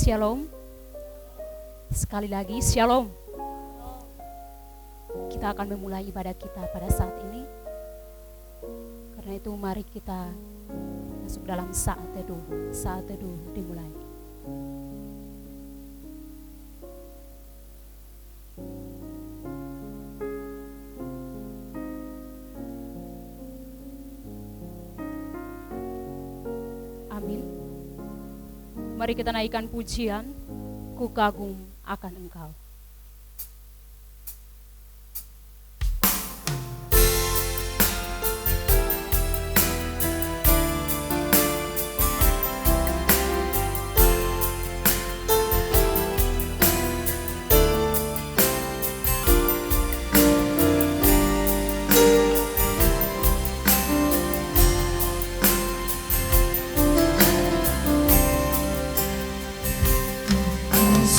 Shalom. Sekali lagi Shalom. Kita akan memulai ibadah kita pada saat ini. Karena itu mari kita masuk dalam saat teduh. Saat teduh dimulai. Amin. Mari kita naikkan pujian, ku kagum akan Engkau.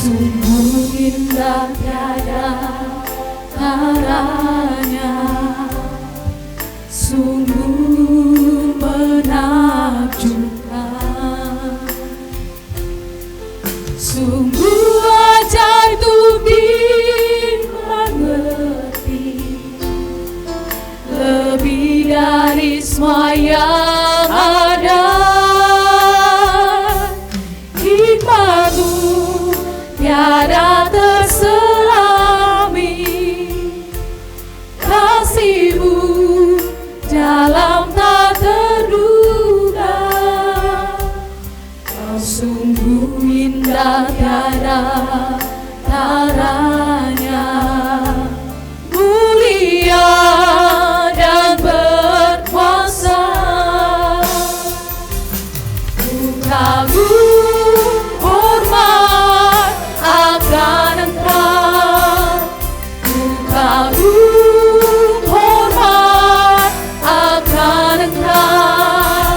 Sungguh indah tiada taranya, sungguh menakjubkan, sungguh ajaib untuk dimengerti, lebih dari semua yang ada. Hikmat-Mu tiada terselami, kasih-Mu dalam tak terduga. Kau sungguh indah tiada taranya, mulia dan berkuasa. Ku kagum akan Engkau, ku kagum hormat akan Engkau.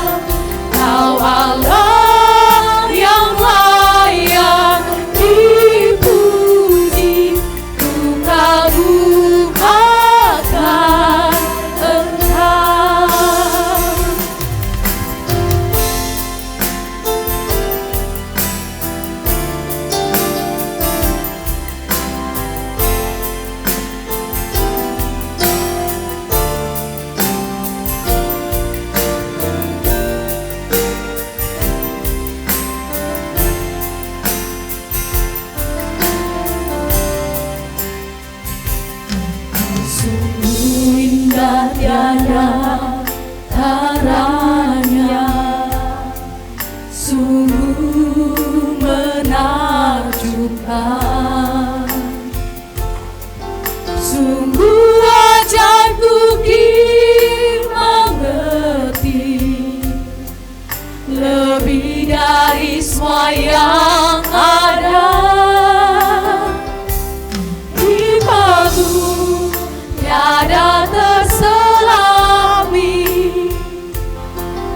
Kau Allah yang layak dipuji, ku kagum akan Engkau. Sungguh indah tiada taranya, sungguh menakjubkan, sungguh ajaib untuk dimengerti, lebih dari semua yang ada. Hikmat-Mu tiada terselami,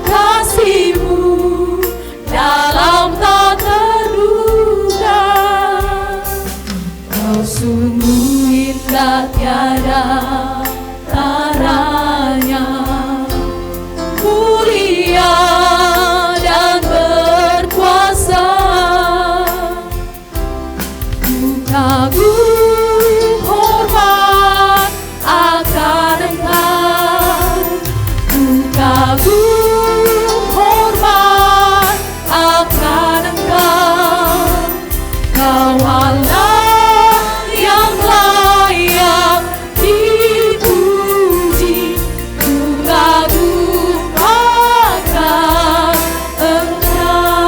kasih-Mu dalam tak terduga. Kau sungguh indah tiada taranya, mulia dan berkuasa. Ku kagum hormat akan Engkau, ku kagum hormat akan Engkau. Kau Allah yang layak dipuji, ku kagum akan Engkau.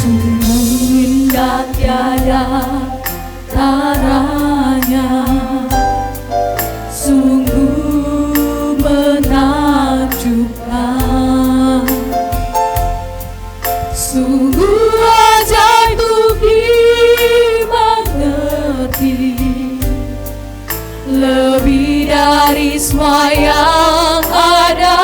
Sungguh indah tiada taranya, sungguh menakjubkan, sungguh ajaib untuk dimengerti, lebih dari semua yang ada.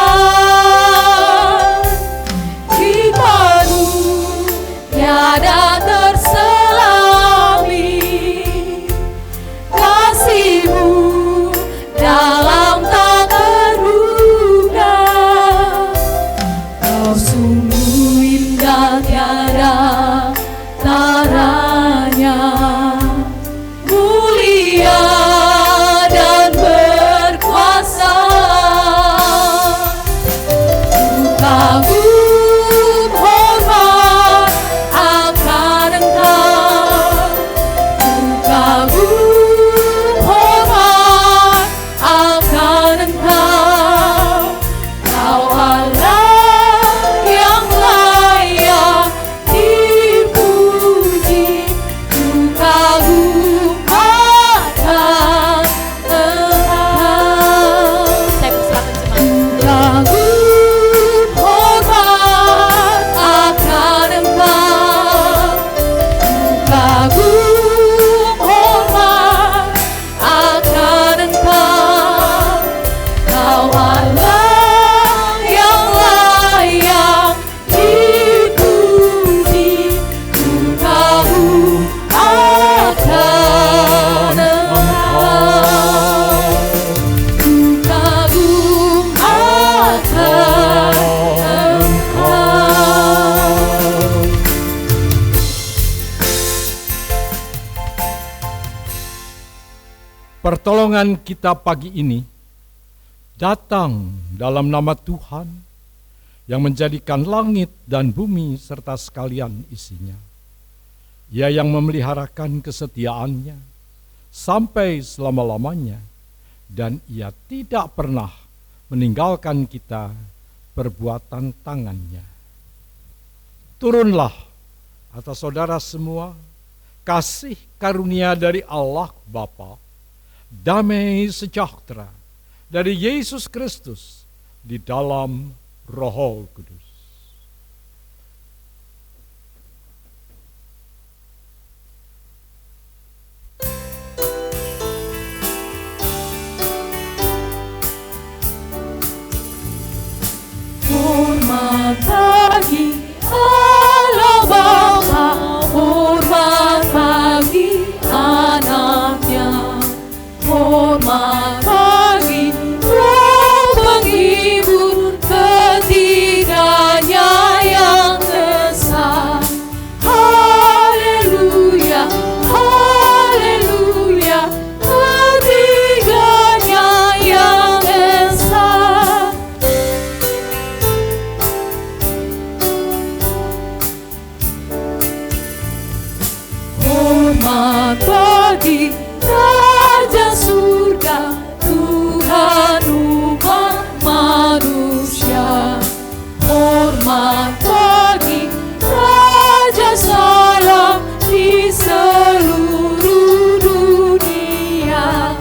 Pertolongan kita pagi ini datang dalam nama Tuhan yang menjadikan langit dan bumi serta sekalian isinya. Ia yang memeliharakan kesetiaannya sampai selama-lamanya, dan Ia tidak pernah meninggalkan kita perbuatan tangannya. Turunlah atas saudara semua kasih karunia dari Allah Bapa, damai sejahtera dari Yesus Kristus di dalam Roh Kudus. Hormat bagi Allah Bapa, hormat bagi anaknya, hormat bagi Roh penghibur ketiganya yang esa. Haleluya, haleluya, ketiganya yang esa. Hormat bagi Raja surga, Tuhan umat manusia. Hormat bagi Raja salam di seluruh dunia.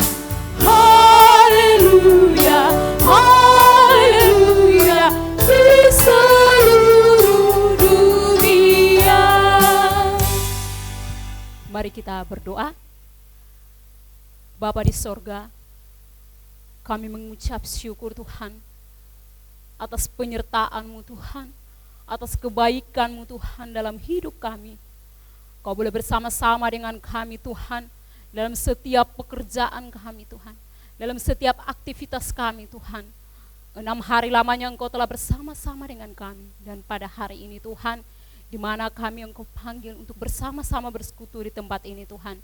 Haleluya, haleluya, di seluruh dunia. Mari kita berdoa. Bapa di sorga, kami mengucap syukur Tuhan atas penyertaan-Mu Tuhan, atas kebaikan-Mu Tuhan dalam hidup kami. Kau boleh bersama-sama dengan kami Tuhan, dalam setiap pekerjaan kami Tuhan, dalam setiap aktivitas kami Tuhan. 6 hari lamanya Engkau telah bersama-sama dengan kami, dan pada hari ini Tuhan, di mana kami Engkau panggil untuk bersama-sama bersekutu di tempat ini Tuhan.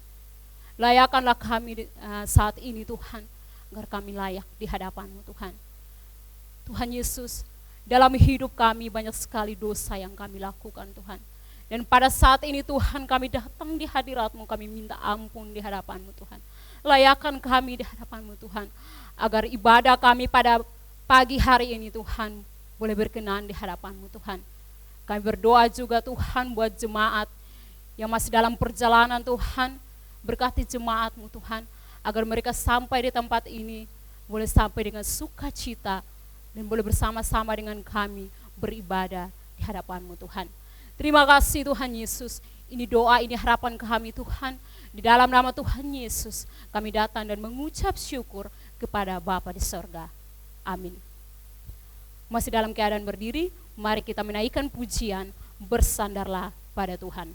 Layakkanlah kami saat ini Tuhan, agar kami layak di hadapan-Mu Tuhan. Tuhan Yesus, dalam hidup kami banyak sekali dosa yang kami lakukan Tuhan. Dan pada saat ini Tuhan, kami datang di hadirat-Mu, kami minta ampun di hadapan-Mu Tuhan. Layakkan kami di hadapan-Mu Tuhan, agar ibadah kami pada pagi hari ini Tuhan, boleh berkenan di hadapan-Mu Tuhan. Kami berdoa juga Tuhan buat jemaat yang masih dalam perjalanan Tuhan. Berkati jemaat-Mu Tuhan, agar mereka sampai di tempat ini, boleh sampai dengan sukacita, dan boleh bersama-sama dengan kami beribadah di hadapan-Mu Tuhan. Terima kasih Tuhan Yesus, ini doa, ini harapan kami Tuhan. Di dalam nama Tuhan Yesus, kami datang dan mengucap syukur kepada Bapa di sorga. Amin. Masih dalam keadaan berdiri, mari kita menaikkan pujian, bersandarlah pada Tuhan.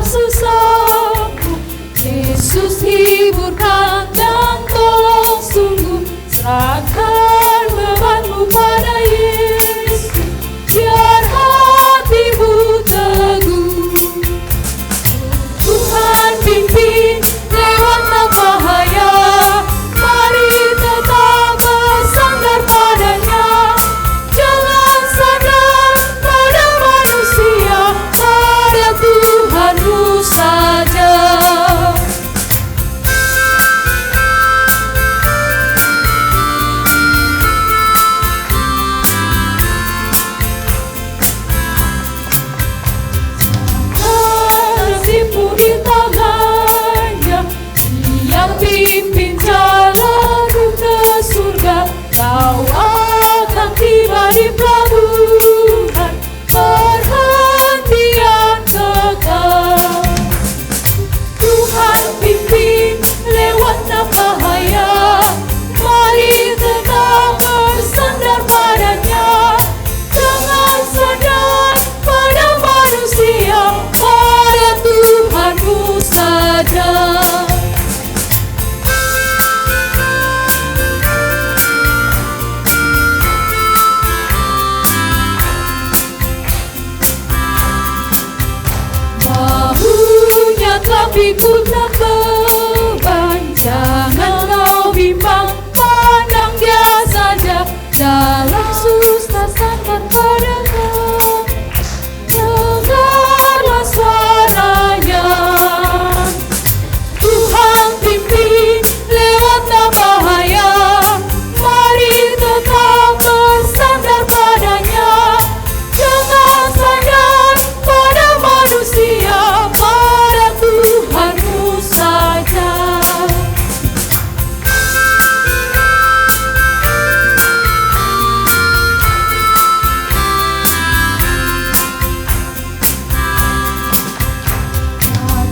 Susahku, Yesus hiburkan dan tolong sungguh. Serahkan bebanmu pada Yesus, biar hatimu teguh. Tuhan pimpin lewat bahaya, mari tetap bersandar padanya. Jangan sandar pada manusia, pada Tuhanmu saja. pikul tak beban, jangan kau bimbang, pandang Dia saja. Dalam susah sandar padanya, dengarlah suaranya. Tuhan pimpin lewat bahaya, mari tetap bersandar padanya. Jangan sandar pada manusia, pada Tuhanmu saja.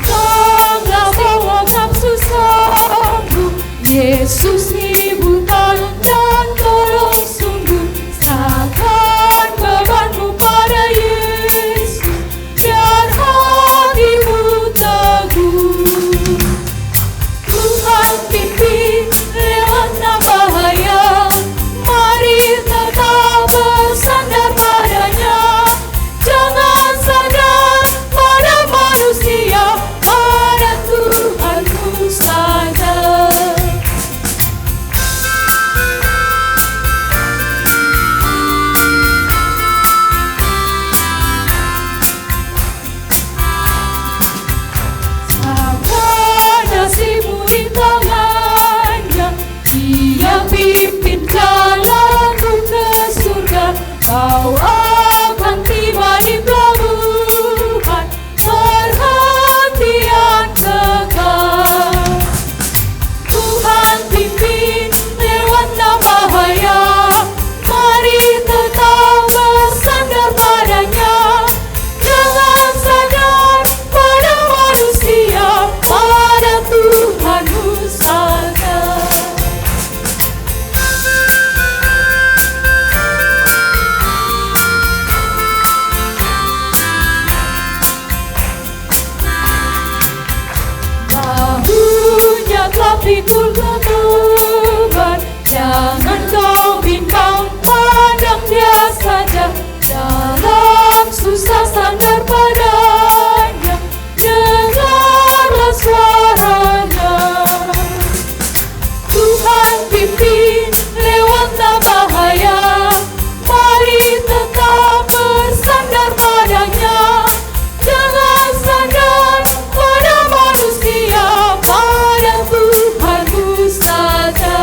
Datanglah bawa nafsu sanggup, Yesus hiburkan dan tolong sungguh. Serahkan bebanmu pada Yesus, biar hatimu teguh. Tuhan pimpin lewat bahaya, mari tetap bersandar padanya. Jangan sandar pada manusia, pada Tuhanmu saja. Serahkan nasibmu di tangannya, Dia pimpin jalanmu ke surga. Kau akan tiba di pelabuhan perhentian kekal. Tuhan pimpin lewat bahaya, mari tetap bersandar padanya. Jangan sandar pada manusia, pada Tuhanmu saja. Bahunya telah pikul beban, jangan kau bimbang, pandang Dia saja. Dalam susah sandar padanya, dengarlah suaranya. Tuhan pimpin lewat bahaya, mari tetap bersandar padanya. Jangan sandar pada manusia, pada Tuhanmu saja.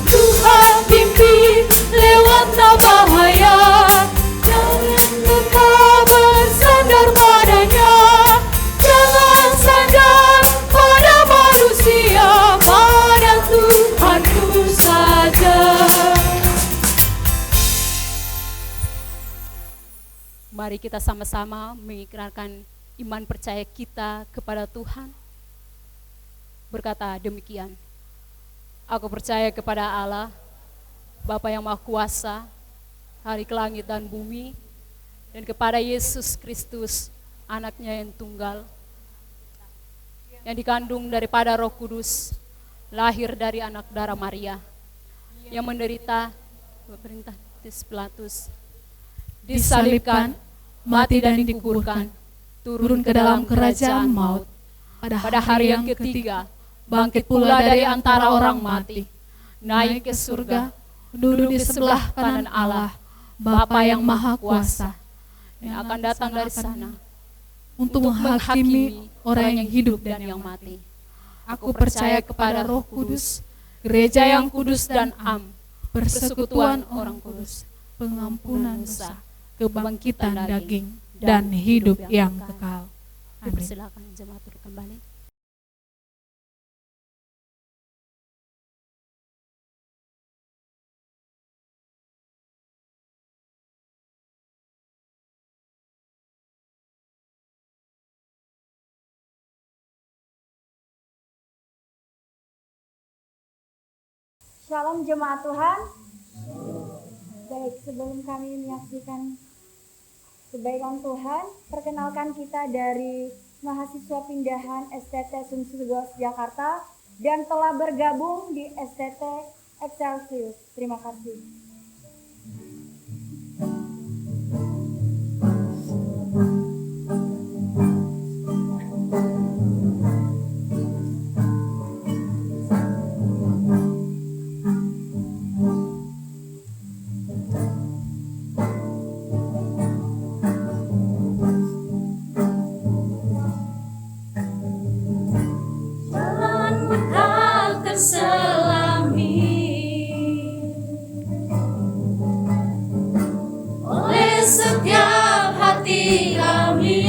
Tuhan pimpin lewat bahaya, jangan tetap bersandar padanya. Jangan sandar pada manusia, pada Tuhanmu saja. Mari kita sama-sama mengikrarkan iman percaya kita kepada Tuhan. Berkata demikian, aku percaya kepada Allah, Bapa yang Maha Kuasa, Hari ke langit dan bumi, dan kepada Yesus Kristus, anaknya yang tunggal, yang dikandung daripada Roh Kudus, lahir dari anak darah Maria, yang menderita perintah Pilatus, disalibkan, mati dan dikuburkan, turun ke dalam kerajaan maut, pada hari yang ketiga, bangkit pula dari antara orang mati, naik ke surga, duduk di sebelah kanan Allah, Bapa yang Maha Kuasa, yang akan datang dari sana untuk menghakimi orang yang hidup dan yang mati. Aku percaya kepada Roh Kudus, gereja yang kudus dan am, persekutuan orang kudus, pengampunan dosa, kebangkitan daging, dan hidup yang kekal. Dipersilakan jemaat duduk kembali. Shalom jemaat Tuhan. Baik, sebelum kami menyaksikan kebaikan Tuhan, perkenalkan kita dari mahasiswa pindahan STT Sumsugos Jakarta dan telah bergabung di STT Excelsius. Terima kasih. setiap hati kami.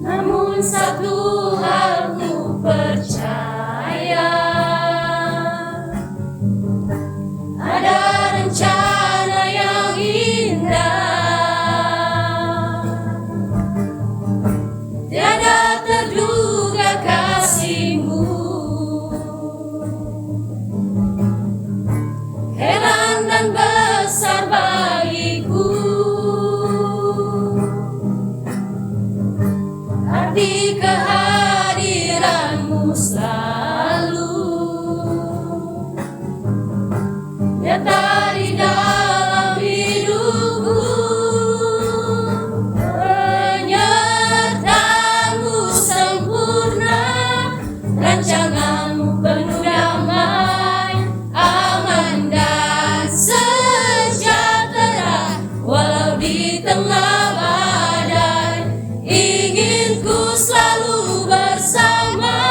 Namun satu hal ku percaya, ada rencana yang indah, tiada terduga kasih-Mu. Heran dan besar bagiku arti kehadiran-Mu selalu nyata di dalam hidupku. Penyertaan-Mu sempurna, rancangan-Mu penuh damai, aman dan sejahtera. Walau di tengah badai, ingin ku selalu bersama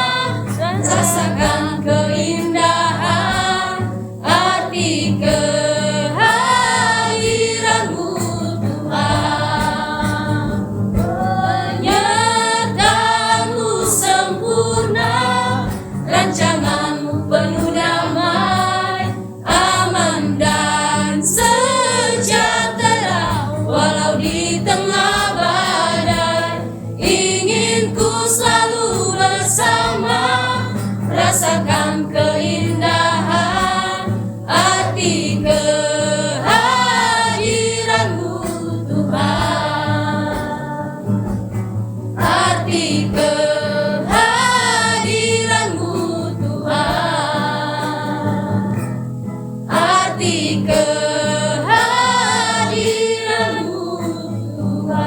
dan rasakan keindahan arti kehadiran-Mu Tuhan. Penyertaan-Mu sempurna, rancangan-Mu penuh damai, aman dan sejahtera. Walau di tengah badai, ingin ku selalu bersama, rasakan keindahan arti kehadiran-Mu Tuhan. Arti kehadiran-Mu Tuhan. Arti kehadiran-Mu Tuhan.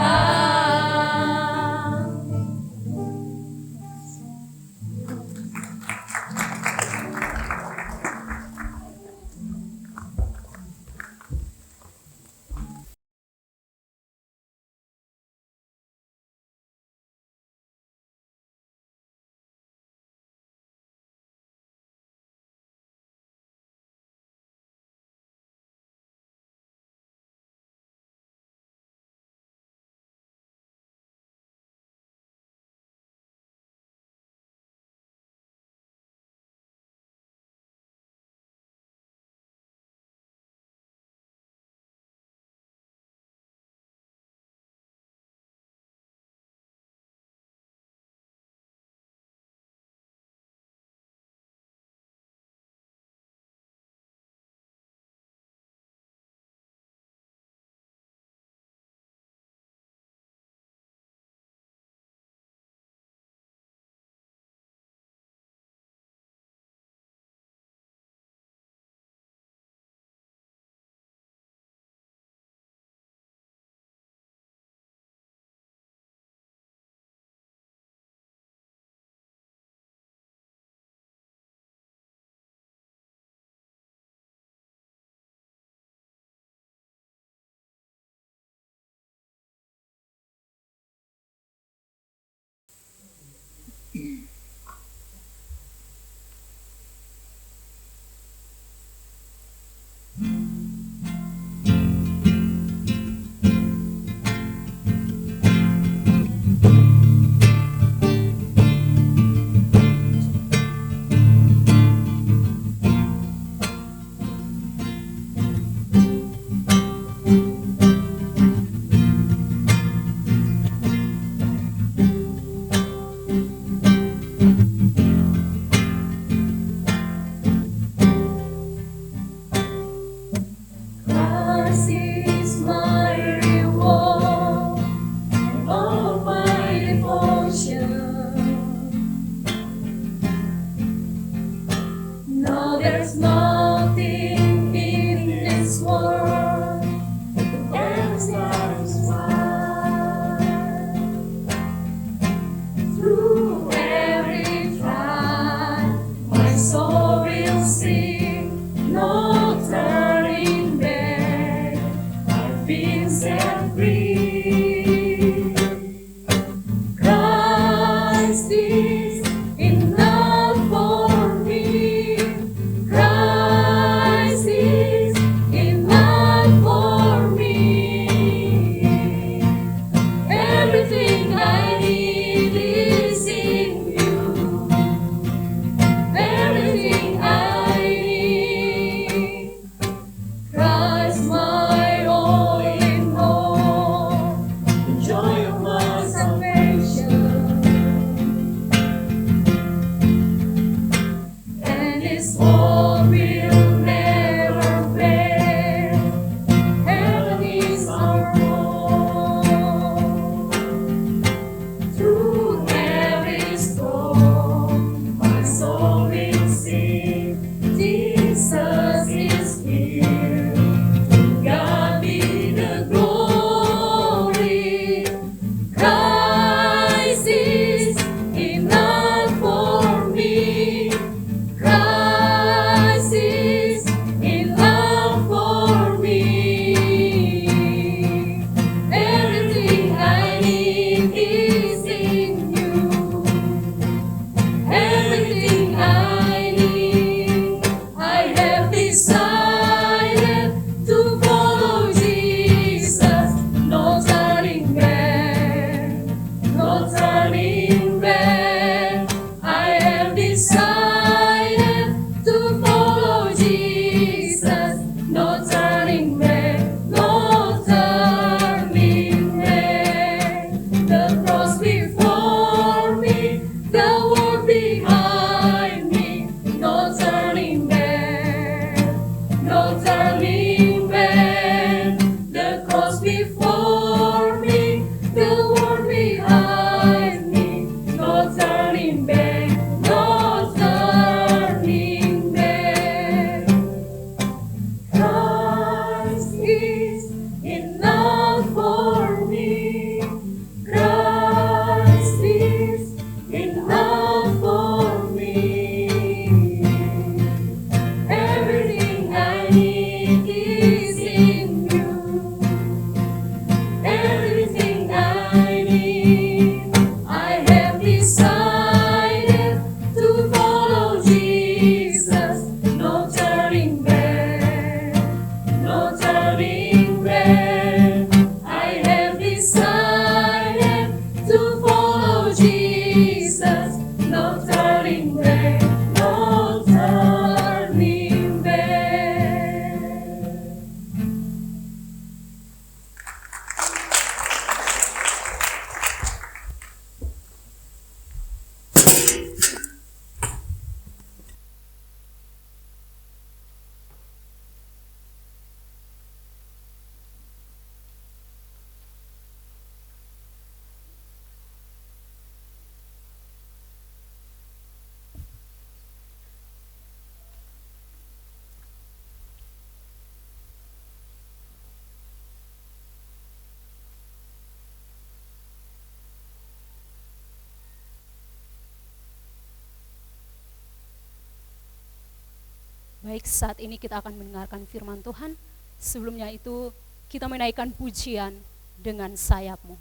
Baik, saat ini kita akan mendengarkan firman Tuhan. Sebelumnya itu kita menaikkan pujian dengan sayapmu.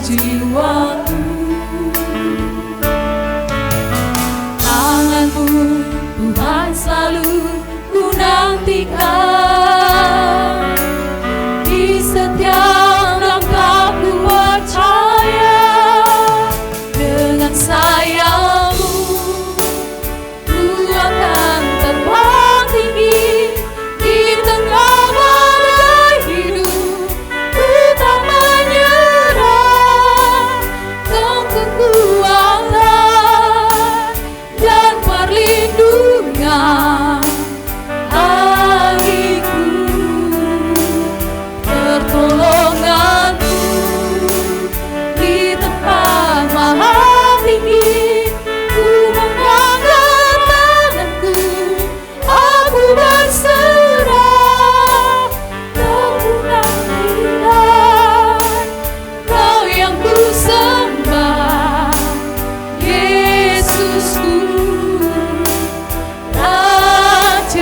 Jiwaku, tanganmu Tuhan selalu ku nantikan, di setiap langkahku percaya, dengan sayapmu ku akan terbang tinggi di tengah badai hidup. Ku tak menyerah, kekuatan dan perlindungan hariku, pertolonganku di tempat maha tinggi. Ku mengangkat tanganku, aku berserah, kau bukan Tuhan, kau yang ku sembah, Yesusku, Rajaku.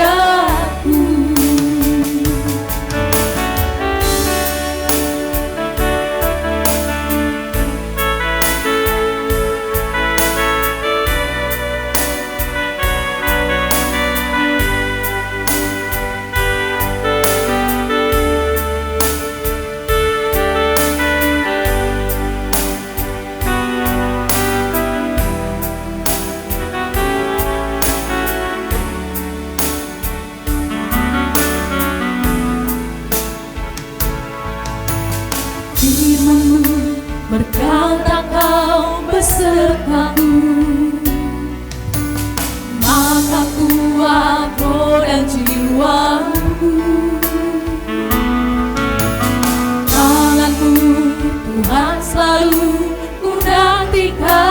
Firman-Mu berkata kau besertaku, maka kuat roh dan jiwaku. Tangan-Mu Tuhan selalu ku nantikan,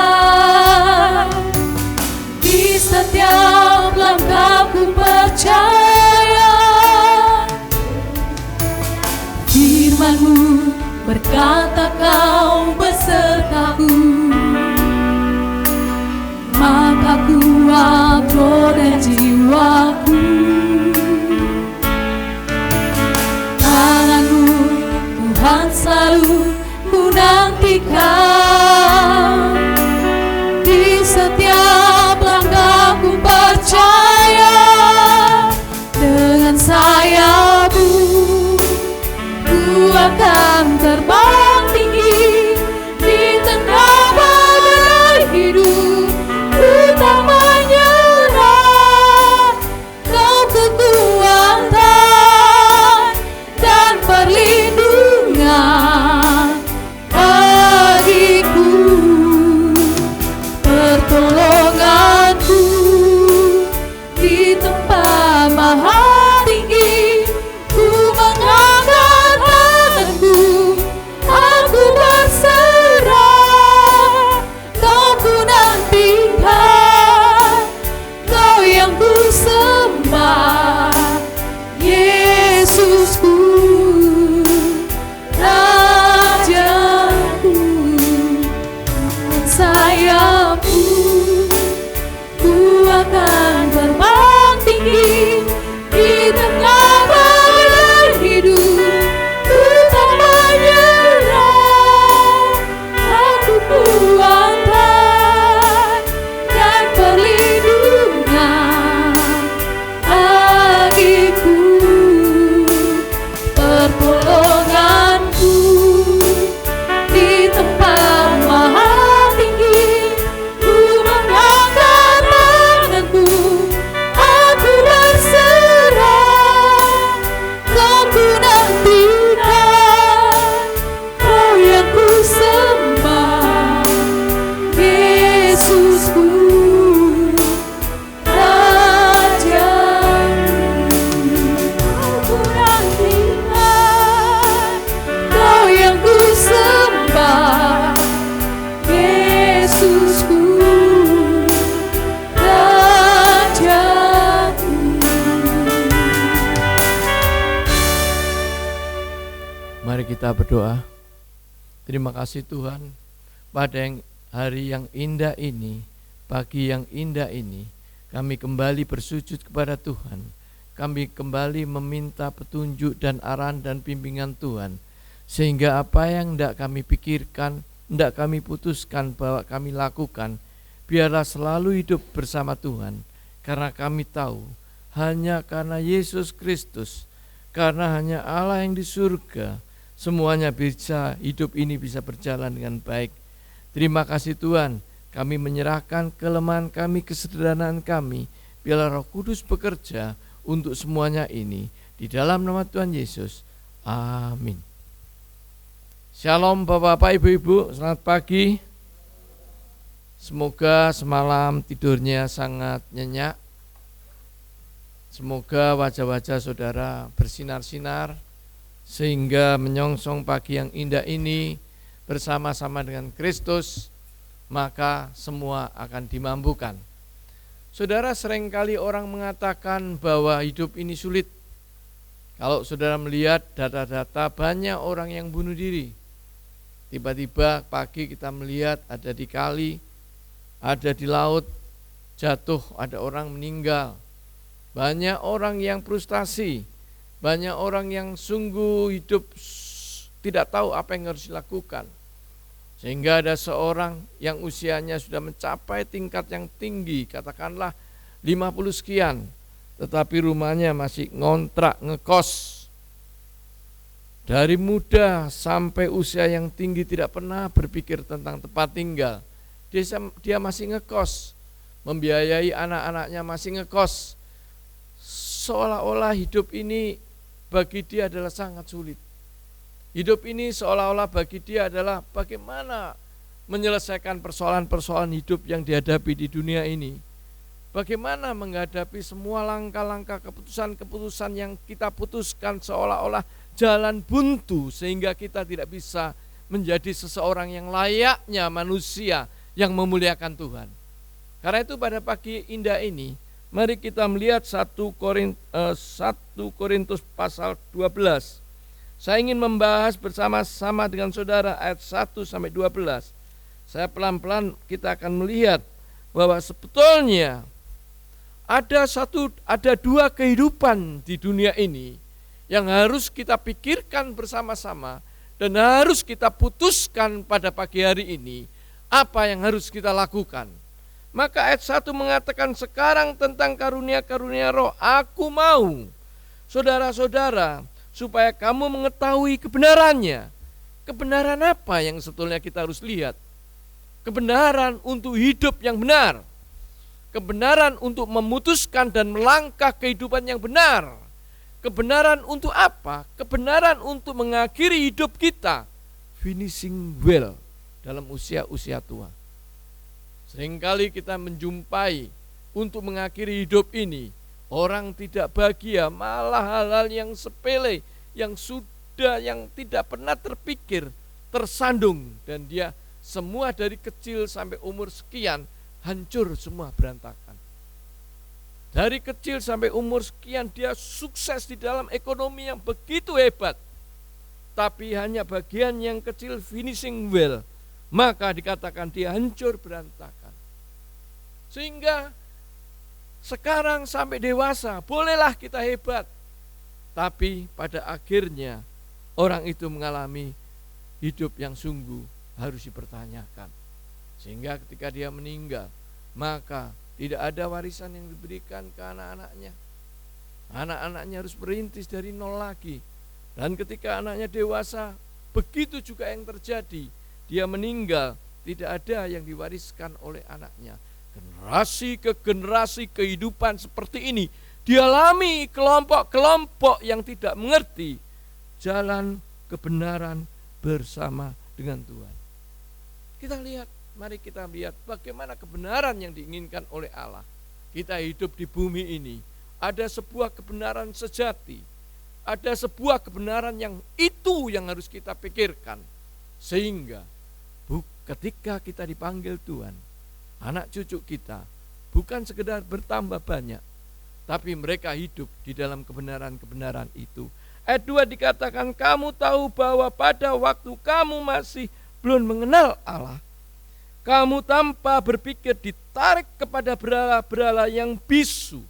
di setiap langkahku percaya. Firman-Mu berkata kau besertaku, maka kuat roh dan jiwaku. Tangan-Mu Tuhan selalu ku nantikan, di setiap langkahku percaya, dengan sayap-Mu ku akan terbang tinggi kita berdoa. Terima kasih Tuhan, pada hari yang indah ini, pagi yang indah ini, kami kembali bersujud kepada Tuhan. Kami kembali meminta petunjuk dan arahan dan bimbingan Tuhan, sehingga apa yang hendak kami pikirkan, hendak kami putuskan bahwa kami lakukan, biarlah selalu hidup bersama Tuhan. Karena kami tahu, hanya karena Yesus Kristus, karena hanya Allah yang di surga, semuanya bisa, hidup ini bisa berjalan dengan baik. Terima kasih Tuhan, kami menyerahkan kelemahan kami, kesederhanaan kami, biarlah Roh Kudus bekerja untuk semuanya ini. Di dalam nama Tuhan Yesus, amin. Shalom Bapak-bapak, Ibu-ibu, selamat pagi. Semoga semalam tidurnya sangat nyenyak. Semoga wajah-wajah saudara bersinar-sinar, sehingga menyongsong pagi yang indah ini bersama-sama dengan Kristus, maka semua akan dimampukan. Saudara, seringkali orang mengatakan bahwa hidup ini sulit. Kalau saudara melihat data-data, banyak orang yang bunuh diri. Tiba-tiba pagi kita melihat ada di kali, ada di laut, jatuh, ada orang meninggal. Banyak orang yang frustasi, banyak orang yang sungguh hidup tidak tahu apa yang harus dilakukan. Sehingga ada seorang yang usianya sudah mencapai tingkat yang tinggi, katakanlah 50 sekian, tetapi rumahnya masih ngontrak, ngekos. Dari muda sampai usia yang tinggi tidak pernah berpikir tentang tempat tinggal. Dia masih ngekos, membiayai anak-anaknya masih ngekos. Seolah-olah hidup ini bagi dia adalah sangat sulit. Hidup ini seolah-olah bagi dia adalah bagaimana menyelesaikan persoalan-persoalan hidup yang dihadapi di dunia ini. Bagaimana menghadapi semua langkah-langkah keputusan-keputusan yang kita putuskan seolah-olah jalan buntu, sehingga kita tidak bisa menjadi seseorang yang layaknya manusia yang memuliakan Tuhan. Karena itu pada pagi indah ini, mari kita melihat 1 Korintus pasal 12. Saya ingin membahas bersama-sama dengan saudara ayat 1 sampai 12. Saya pelan-pelan kita akan melihat bahwa sebetulnya ada dua kehidupan di dunia ini yang harus kita pikirkan bersama-sama dan harus kita putuskan pada pagi hari ini apa yang harus kita lakukan. Maka ayat 1 mengatakan, sekarang tentang karunia-karunia roh, aku mau saudara-saudara supaya kamu mengetahui kebenarannya. Kebenaran apa yang sebetulnya kita harus lihat? Kebenaran untuk hidup yang benar. Kebenaran untuk memutuskan dan melangkah kehidupan yang benar. Kebenaran untuk apa? Kebenaran untuk mengakhiri hidup kita finishing well dalam usia-usia tua. Seringkali kita menjumpai untuk mengakhiri hidup ini, orang tidak bahagia, malah hal-hal yang sepele, yang tidak pernah terpikir, tersandung, dan dia semua dari kecil sampai umur sekian, hancur semua, berantakan. Dari kecil sampai umur sekian dia sukses di dalam ekonomi yang begitu hebat, tapi hanya bagian yang kecil finishing well, maka dikatakan dia hancur, berantakan. Sehingga sekarang sampai dewasa bolehlah kita hebat, tapi pada akhirnya orang itu mengalami hidup yang sungguh harus dipertanyakan. Sehingga ketika dia meninggal, maka tidak ada warisan yang diberikan ke anak-anaknya. Anak-anaknya harus merintis dari nol lagi. Dan ketika anaknya dewasa, begitu juga yang terjadi. Dia meninggal, tidak ada yang diwariskan oleh anaknya. Generasi ke generasi kehidupan seperti ini dialami kelompok-kelompok yang tidak mengerti jalan kebenaran bersama dengan Tuhan. Mari kita lihat bagaimana kebenaran yang diinginkan oleh Allah. Kita hidup di bumi ini, ada sebuah kebenaran sejati, ada sebuah kebenaran yang harus kita pikirkan. Sehingga ketika kita dipanggil Tuhan, anak cucu kita bukan sekedar bertambah banyak, tapi mereka hidup di dalam kebenaran-kebenaran itu. Ayat 2 dikatakan, kamu tahu bahwa pada waktu kamu masih belum mengenal Allah, kamu tanpa berpikir ditarik kepada berhala-berhala yang bisu.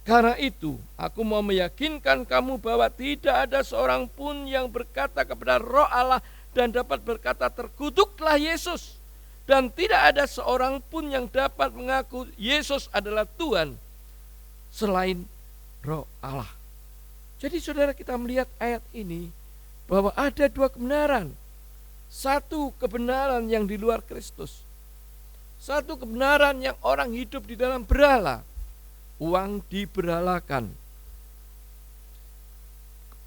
Karena itu, aku mau meyakinkan kamu bahwa tidak ada seorang pun yang berkata kepada Roh Allah dan dapat berkata, terkutuklah Yesus. Dan tidak ada seorang pun yang dapat mengaku Yesus adalah Tuhan selain Roh Allah. Jadi saudara, kita melihat ayat ini bahwa ada dua kebenaran. Satu kebenaran yang di luar Kristus. Satu kebenaran yang orang hidup di dalam berhala. Uang diberhalakan.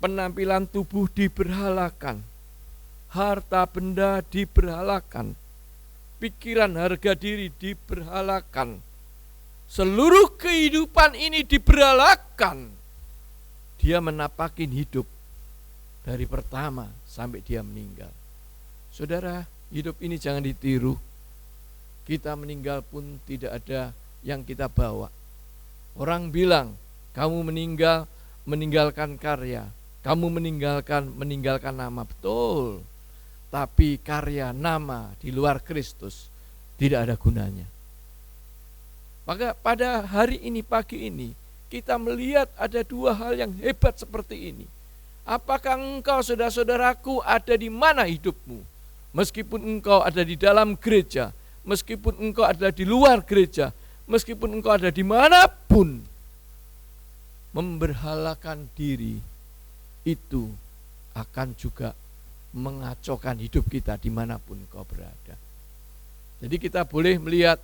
Penampilan tubuh diberhalakan. Harta benda diberhalakan. Pikiran harga diri diberhalakan. Seluruh kehidupan ini diberhalakan. Dia menapakin hidup dari pertama sampai dia meninggal. Saudara, hidup ini jangan ditiru. Kita meninggal pun tidak ada yang kita bawa. Orang bilang, kamu meninggal, meninggalkan karya. Kamu meninggalkan nama. Betul. Tapi karya, nama di luar Kristus tidak ada gunanya. Maka pada hari ini, pagi ini, kita melihat ada dua hal yang hebat seperti ini. Apakah engkau, saudara-saudaraku, ada di mana hidupmu? Meskipun engkau ada di dalam gereja, meskipun engkau ada di luar gereja, meskipun engkau ada dimanapun, memberhalakan diri itu akan juga mengacaukan hidup kita dimanapun kau berada. Jadi kita boleh melihat,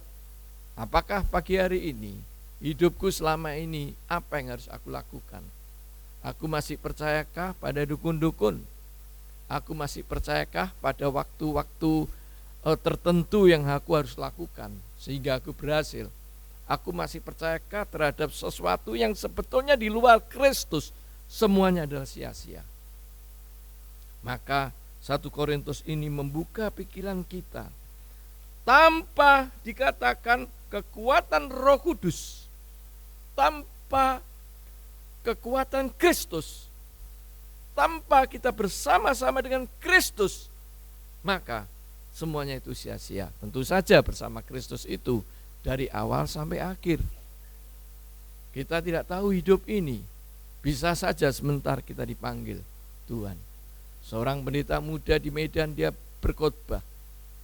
apakah pagi hari ini hidupku selama ini apa yang harus aku lakukan? Aku masih percayakah pada dukun-dukun? Aku masih percayakah pada waktu-waktu tertentu yang aku harus lakukan sehingga aku berhasil? Aku masih percayakah terhadap sesuatu yang sebetulnya di luar Kristus semuanya adalah sia-sia? Maka 1 Korintus ini membuka pikiran kita. Tanpa dikatakan kekuatan Roh Kudus, tanpa kekuatan Kristus, tanpa kita bersama-sama dengan Kristus, maka semuanya itu sia-sia. Tentu saja bersama Kristus itu dari awal sampai akhir. Kita tidak tahu hidup ini, bisa saja sebentar kita dipanggil Tuhan. Seorang pendeta muda di Medan, dia berkhotbah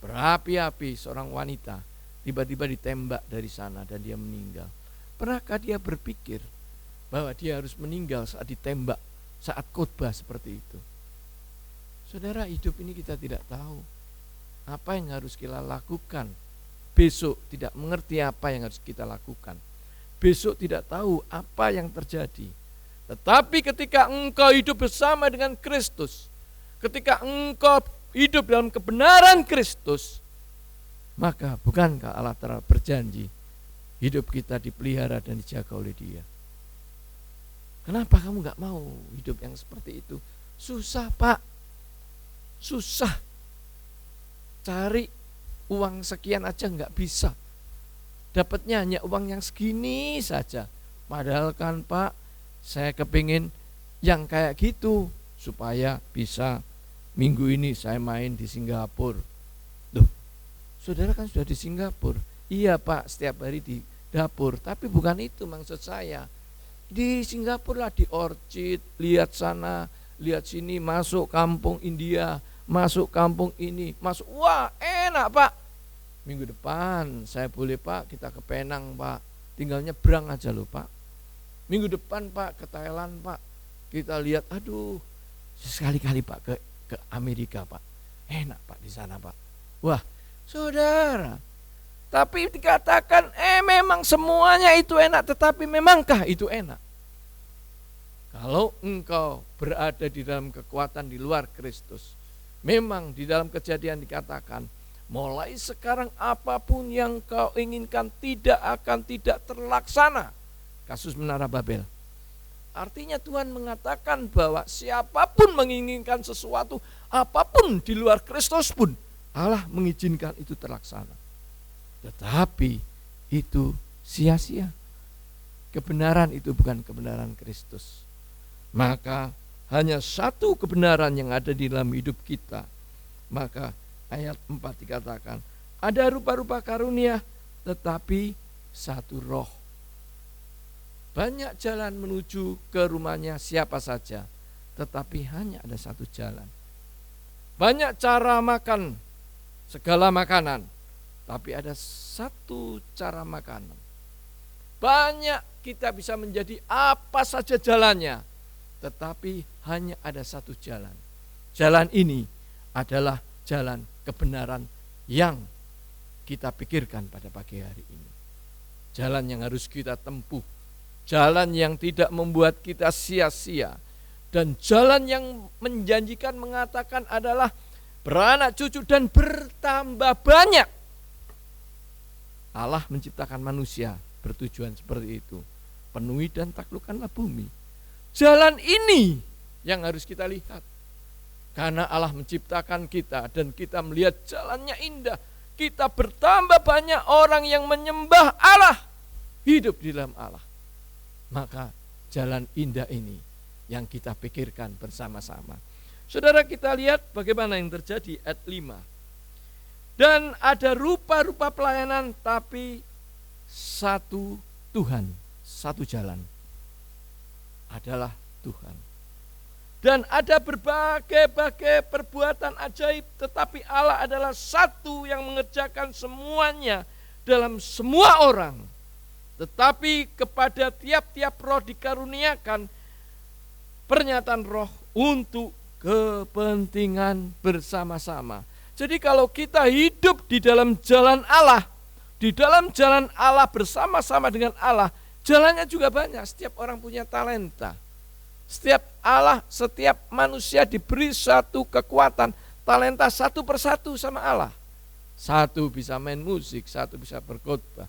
berapi-api, seorang wanita tiba-tiba ditembak dari sana dan dia meninggal. Pernahkah dia berpikir bahwa dia harus meninggal saat ditembak, saat khotbah seperti itu? Saudara, hidup ini kita tidak tahu apa yang harus kita lakukan. Besok tidak mengerti apa yang harus kita lakukan. Besok tidak tahu apa yang terjadi. Tetapi ketika engkau hidup bersama dengan Kristus, ketika engkau hidup dalam kebenaran Kristus, maka bukankah Allah telah berjanji hidup kita dipelihara dan dijaga oleh Dia? Kenapa kamu gak mau hidup yang seperti itu? Susah, Pak. Susah. Cari uang sekian aja gak bisa. Dapatnya hanya uang yang segini saja. Padahal kan, Pak, saya kepingin yang kayak gitu supaya bisa minggu ini saya main di Singapura. Duh, saudara kan sudah di Singapura. Iya, Pak, setiap hari di dapur. Tapi bukan itu maksud saya. Di Singapura lah, di Orchid, lihat sana, lihat sini, masuk kampung India, masuk kampung ini, masuk. Wah, enak, Pak. Minggu depan saya boleh, Pak, kita ke Penang, Pak. Tinggal nyebrang aja loh, Pak. Minggu depan, Pak, ke Thailand, Pak. Kita lihat, aduh, sekali-kali, Pak, ke Amerika, Pak. Enak, Pak, di sana, Pak. Wah, saudara, tapi dikatakan memang semuanya itu enak, tetapi memangkah itu enak? Kalau engkau berada di dalam kekuatan di luar Kristus, memang di dalam Kejadian dikatakan, mulai sekarang apapun yang kau inginkan tidak terlaksana. Kasus Menara Babel. Artinya Tuhan mengatakan bahwa siapapun menginginkan sesuatu, apapun di luar Kristus pun, Allah mengizinkan itu terlaksana. Tetapi itu sia-sia. Kebenaran itu bukan kebenaran Kristus. Maka hanya satu kebenaran yang ada di dalam hidup kita. Maka ayat 4 dikatakan, ada rupa-rupa karunia tetapi satu roh. Banyak jalan menuju ke rumahnya siapa saja, tetapi hanya ada satu jalan. Banyak cara makan segala makanan, tapi ada satu cara makanan. Banyak kita bisa menjadi apa saja jalannya, tetapi hanya ada satu jalan. Jalan ini adalah jalan kebenaran yang kita pikirkan pada pagi hari ini. Jalan yang harus kita tempuh, jalan yang tidak membuat kita sia-sia, dan jalan yang menjanjikan mengatakan adalah beranak cucu dan bertambah banyak. Allah menciptakan manusia bertujuan seperti itu. Penuhi dan taklukkanlah bumi. Jalan ini yang harus kita lihat. Karena Allah menciptakan kita dan kita melihat jalannya indah. Kita bertambah banyak orang yang menyembah Allah, hidup di dalam Allah. Maka jalan indah ini yang kita pikirkan bersama-sama. Saudara, kita lihat bagaimana yang terjadi ayat 5. Dan ada rupa-rupa pelayanan, tapi satu Tuhan, satu jalan adalah Tuhan. Dan ada berbagai-bagai perbuatan ajaib, tetapi Allah adalah satu yang mengerjakan semuanya dalam semua orang. Tetapi kepada tiap-tiap roh dikaruniakan pernyataan roh untuk kepentingan bersama-sama. Jadi kalau kita hidup di dalam jalan Allah, di dalam jalan Allah bersama-sama dengan Allah, jalannya juga banyak. Setiap orang punya talenta. Setiap manusia diberi satu kekuatan, talenta satu persatu sama Allah. Satu bisa main musik, satu bisa berkhotbah,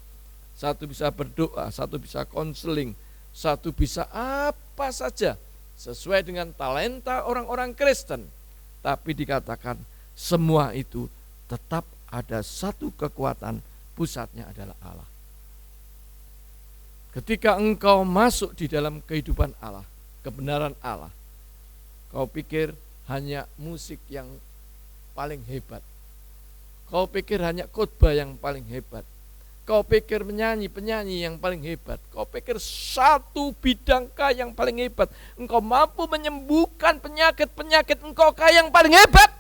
satu bisa berdoa, satu bisa konseling, satu bisa apa saja sesuai dengan talenta orang-orang Kristen. Tapi dikatakan semua itu tetap ada satu kekuatan, pusatnya adalah Allah. Ketika engkau masuk di dalam kehidupan Allah, kebenaran Allah, kau pikir hanya musik yang paling hebat, kau pikir hanya khotbah yang paling hebat, kau pikir penyanyi yang paling hebat, kau pikir satu bidangkah yang paling hebat, engkau mampu menyembuhkan penyakit-penyakit engkaukah yang paling hebat?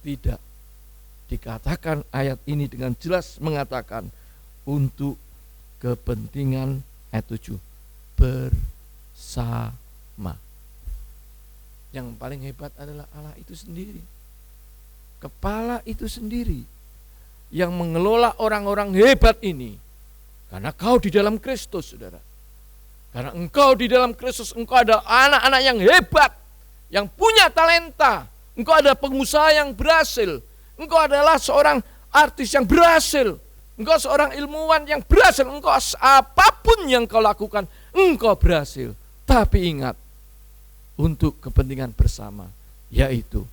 Tidak. Dikatakan ayat ini dengan jelas mengatakan untuk kepentingan ayat 7 bersama. Yang paling hebat adalah Allah itu sendiri. Kepala itu sendiri yang mengelola orang-orang hebat ini. Karena kau di dalam Kristus, saudara. Karena engkau di dalam Kristus, engkau ada anak-anak yang hebat, yang punya talenta. Engkau ada pengusaha yang berhasil. Engkau adalah seorang artis yang berhasil. Engkau seorang ilmuwan yang berhasil. Engkau apapun yang kau lakukan, engkau berhasil. Tapi ingat, untuk kepentingan bersama, yaitu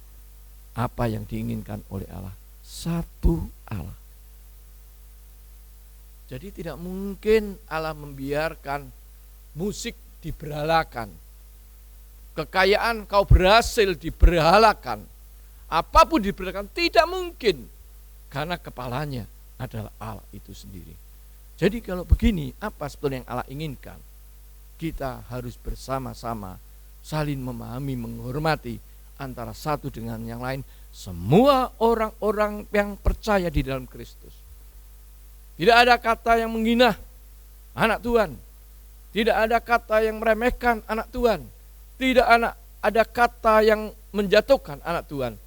apa yang diinginkan oleh Allah. Satu Allah. Jadi tidak mungkin Allah membiarkan musik diberhalakan. Kekayaan kau berhasil diberhalakan. Apapun diberhalakan, tidak mungkin. Karena kepalanya adalah Allah itu sendiri. Jadi kalau begini, apa sebetulnya yang Allah inginkan? Kita harus bersama-sama saling memahami, menghormati antara satu dengan yang lain. Semua orang-orang yang percaya di dalam Kristus. Tidak ada kata yang menghina anak Tuhan. Tidak ada kata yang meremehkan anak Tuhan. Tidak ada kata yang menjatuhkan anak Tuhan.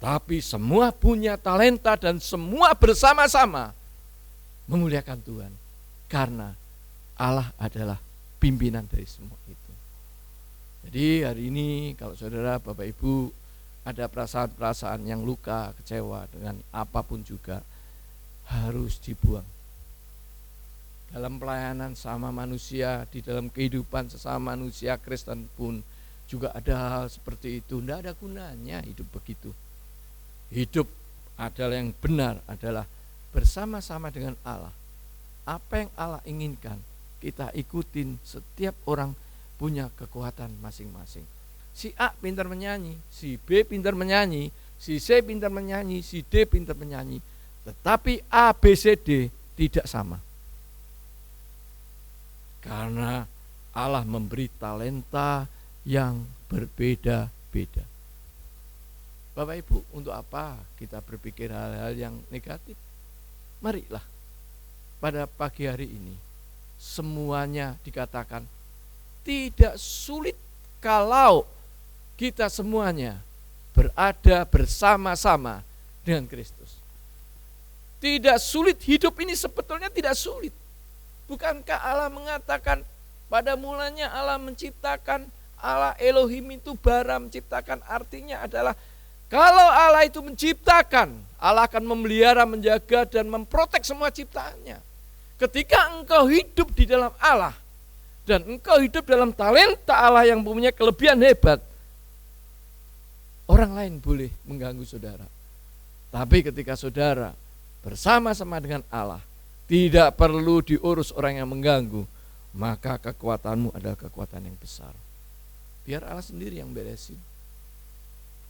Tapi semua punya talenta dan semua bersama-sama memuliakan Tuhan. Karena Allah adalah pimpinan dari semua itu. Jadi hari ini kalau saudara, Bapak Ibu ada perasaan-perasaan yang luka, kecewa dengan apapun juga, harus dibuang. Dalam pelayanan sama manusia, di dalam kehidupan sesama manusia Kristen pun juga ada hal seperti itu. Tidak ada gunanya hidup begitu. Hidup adalah yang benar adalah bersama-sama dengan Allah. Apa yang Allah inginkan kita ikutin. Setiap orang punya kekuatan masing-masing. Si A pintar menyanyi, si B pintar menyanyi, si C pintar menyanyi, si D pintar menyanyi. Tetapi A, B, C, D tidak sama. Karena Allah memberi talenta yang berbeda-beda. Bapak Ibu, untuk apa kita berpikir hal-hal yang negatif? Marilah pada pagi hari ini semuanya dikatakan tidak sulit kalau kita semuanya berada bersama-sama dengan Kristus. Tidak sulit, hidup ini sebetulnya tidak sulit. Bukankah Allah mengatakan pada mulanya Allah menciptakan, Allah Elohim itu bara menciptakan, artinya adalah kalau Allah itu menciptakan, Allah akan memelihara, menjaga dan memprotek semua ciptaannya. Ketika engkau hidup di dalam Allah dan engkau hidup dalam talenta Allah yang mempunyai kelebihan hebat, orang lain boleh mengganggu saudara. Tapi ketika saudara bersama-sama dengan Allah, tidak perlu diurus orang yang mengganggu, maka kekuatanmu adalah kekuatan yang besar. Biar Allah sendiri yang beresin.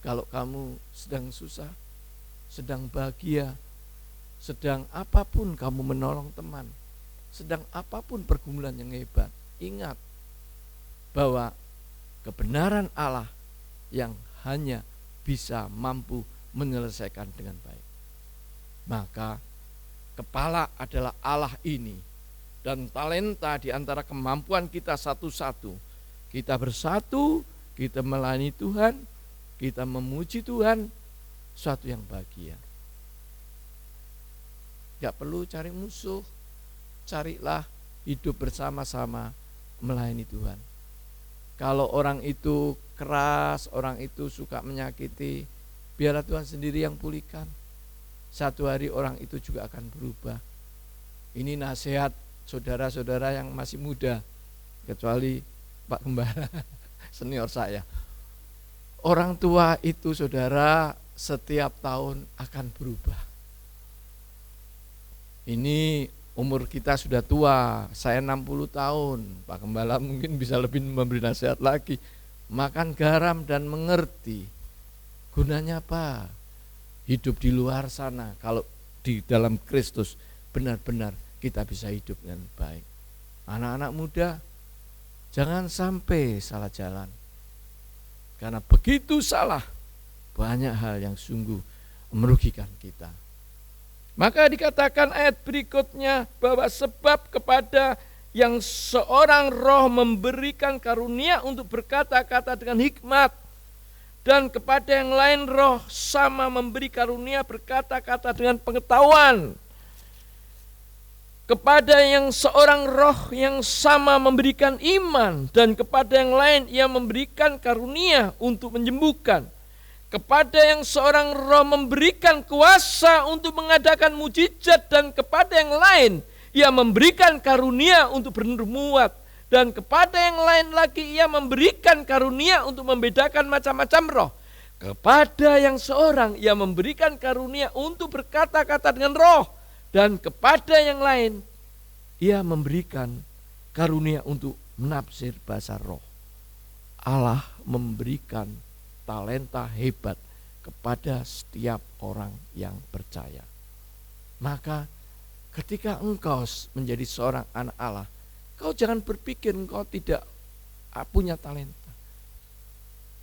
Kalau kamu sedang susah, sedang bahagia, sedang apapun kamu menolong teman, sedang apapun pergumulan yang hebat, ingat bahwa kebenaran Allah yang hanya bisa mampu menyelesaikan dengan baik. Maka kepala adalah Allah ini, dan talenta di antara kemampuan kita satu-satu. Kita bersatu, kita melayani Tuhan, kita memuji Tuhan, suatu yang bahagia. Gak perlu cari musuh, carilah hidup bersama-sama melayani Tuhan. Kalau orang itu keras, orang itu suka menyakiti, biarlah Tuhan sendiri yang pulihkan. Satu hari orang itu juga akan berubah. Ini nasihat saudara-saudara yang masih muda, kecuali Pak Gembala senior saya. Orang tua itu saudara setiap tahun akan berubah. Ini umur kita sudah tua, saya 60 tahun, Pak Gembala mungkin bisa lebih memberi nasihat lagi. Makan garam dan mengerti, gunanya apa? Hidup di luar sana, kalau di dalam Kristus benar-benar kita bisa hidup dengan baik. Anak-anak muda, jangan sampai salah jalan. Karena begitu salah, banyak hal yang sungguh merugikan kita. Maka dikatakan ayat berikutnya bahwa sebab kepada yang seorang roh memberikan karunia untuk berkata-kata dengan hikmat, dan kepada yang lain roh sama memberi karunia berkata-kata dengan pengetahuan. Kepada yang seorang roh yang sama memberikan iman, dan kepada yang lain ia memberikan karunia untuk menyembuhkan. Kepada yang seorang roh memberikan kuasa untuk mengadakan mujizat, dan kepada yang lain ia memberikan karunia untuk bernubuat, dan kepada yang lain lagi ia memberikan karunia untuk membedakan macam-macam roh. Kepada yang seorang ia memberikan karunia untuk berkata-kata dengan roh, dan kepada yang lain ia memberikan karunia untuk menafsir bahasa roh. Allah memberikan talenta hebat kepada setiap orang yang percaya. Maka ketika engkau menjadi seorang anak Allah, kau jangan berpikir engkau tidak punya talenta.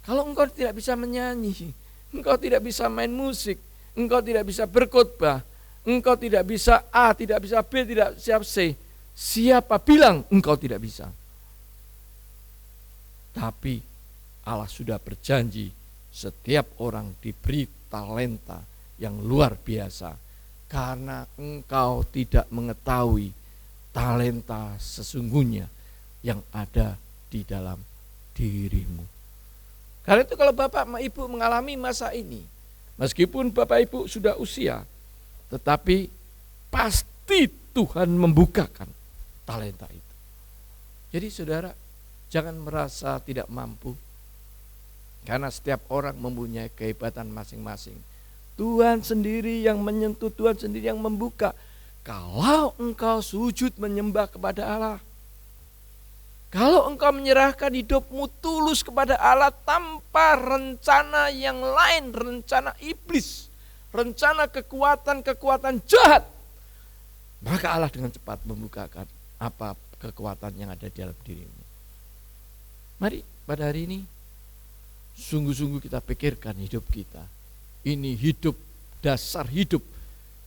Kalau engkau tidak bisa menyanyi, engkau tidak bisa main musik, engkau tidak bisa berkhotbah, engkau tidak bisa A, tidak bisa B, tidak siap C, siapa bilang engkau tidak bisa? Tapi Allah sudah berjanji setiap orang diberi talenta yang luar biasa, karena engkau tidak mengetahui talenta sesungguhnya yang ada di dalam dirimu. Karena itu kalau Bapak Ibu mengalami masa ini, meskipun Bapak Ibu sudah usia, tetapi pasti Tuhan membukakan talenta itu. Jadi saudara, jangan merasa tidak mampu, karena setiap orang mempunyai kehebatan masing-masing. Tuhan sendiri yang menyentuh, Tuhan sendiri yang membuka. Kalau engkau sujud menyembah kepada Allah, Kalau engkau menyerahkan hidupmu tulus kepada Allah tanpa rencana yang lain, rencana iblis, rencana kekuatan-kekuatan jahat, maka Allah dengan cepat membukakan apa kekuatan yang ada di dalam dirimu. Mari pada hari ini sungguh-sungguh kita pikirkan hidup kita. Ini hidup, dasar hidup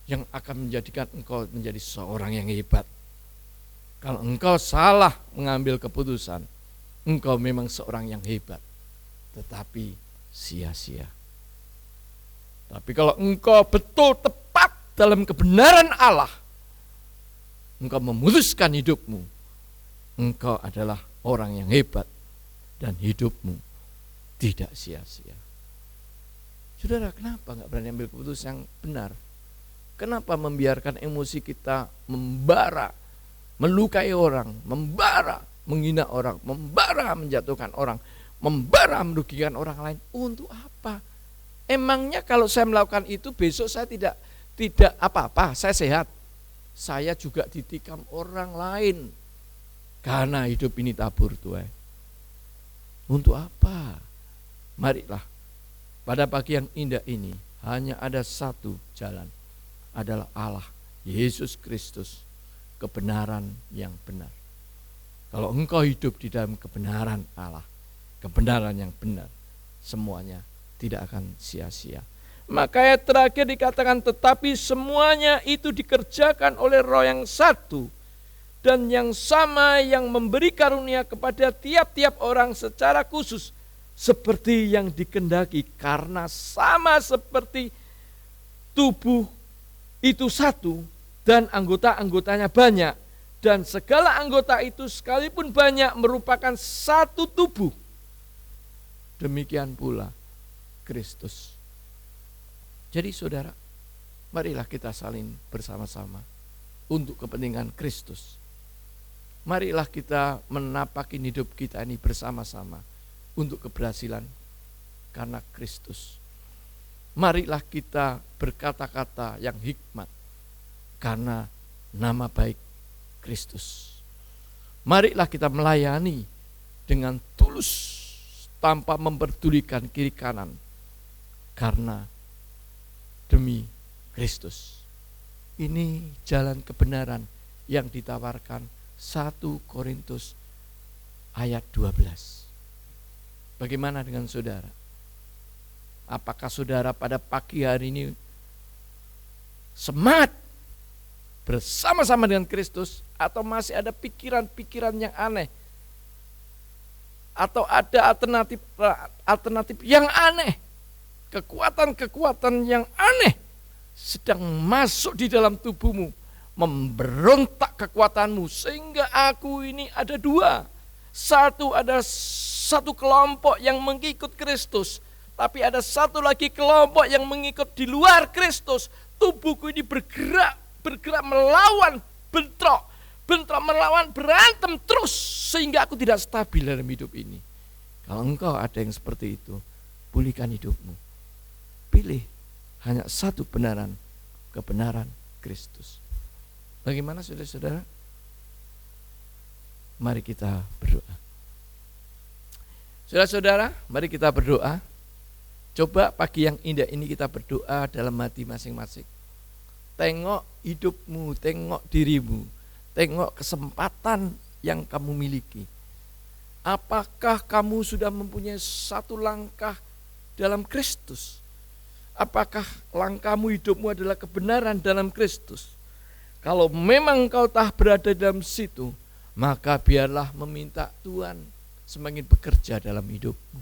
yang akan menjadikan engkau menjadi seorang yang hebat. Kalau engkau salah mengambil keputusan, engkau memang seorang yang hebat, tetapi sia-sia. Tapi kalau engkau betul tepat dalam kebenaran Allah, engkau memutuskan hidupmu, engkau adalah orang yang hebat dan hidupmu tidak sia-sia. Saudara, kenapa enggak berani ambil keputusan yang benar? Kenapa membiarkan emosi kita membara, melukai orang, membara, menghina orang, membara, menjatuhkan orang, membara, merugikan orang lain? Untuk apa? Emangnya kalau saya melakukan itu besok saya tidak apa-apa, saya sehat. Saya juga ditikam orang lain. Karena hidup ini tabur tuai. Untuk apa? Marilah pada pagi yang indah ini hanya ada satu jalan, adalah Allah, Yesus Kristus, kebenaran yang benar. Kalau engkau hidup di dalam kebenaran Allah, kebenaran yang benar, semuanya tidak akan sia-sia. Maka ayat terakhir dikatakan, tetapi semuanya itu dikerjakan oleh Roh yang satu dan yang sama yang memberi karunia kepada tiap-tiap orang secara khusus seperti yang dikehendaki, karena sama seperti tubuh itu satu dan anggota-anggotanya banyak, dan segala anggota itu sekalipun banyak merupakan satu tubuh. Demikian pula Kristus. Jadi saudara, marilah kita saling bersama-sama untuk kepentingan Kristus. Marilah kita menapakin hidup kita ini bersama-sama untuk keberhasilan karena Kristus. Marilah kita berkata-kata yang hikmat karena nama baik Kristus. Marilah kita melayani dengan tulus tanpa memperdulikan kiri kanan karena demi Kristus. Ini jalan kebenaran yang ditawarkan 1 Korintus ayat 12. Bagaimana dengan saudara? Apakah saudara pada pagi hari ini semangat bersama-sama dengan Kristus, atau masih ada pikiran-pikiran yang aneh, atau ada alternatif yang aneh, kekuatan-kekuatan yang aneh sedang masuk di dalam tubuhmu, memberontak kekuatanmu, sehingga aku ini ada dua. Satu, ada satu kelompok yang mengikut Kristus, tapi ada satu lagi kelompok yang mengikut di luar Kristus. Tubuhku ini bergerak melawan, bentrok melawan, berantem terus, sehingga aku tidak stabil dalam hidup ini. Kalau engkau ada yang seperti itu, pulihkan hidupmu. Pilih hanya satu kebenaran Kristus. Bagaimana saudara-saudara? Mari kita berdoa. Saudara-saudara, mari kita berdoa. Coba pagi yang indah ini kita berdoa dalam hati masing-masing. Tengok hidupmu, tengok dirimu, tengok kesempatan yang kamu miliki. Apakah kamu sudah mempunyai satu langkah dalam Kristus? Apakah langkahmu, hidupmu adalah kebenaran dalam Kristus? Kalau memang kau tak berada dalam situ, maka biarlah meminta Tuhan semakin bekerja dalam hidupmu.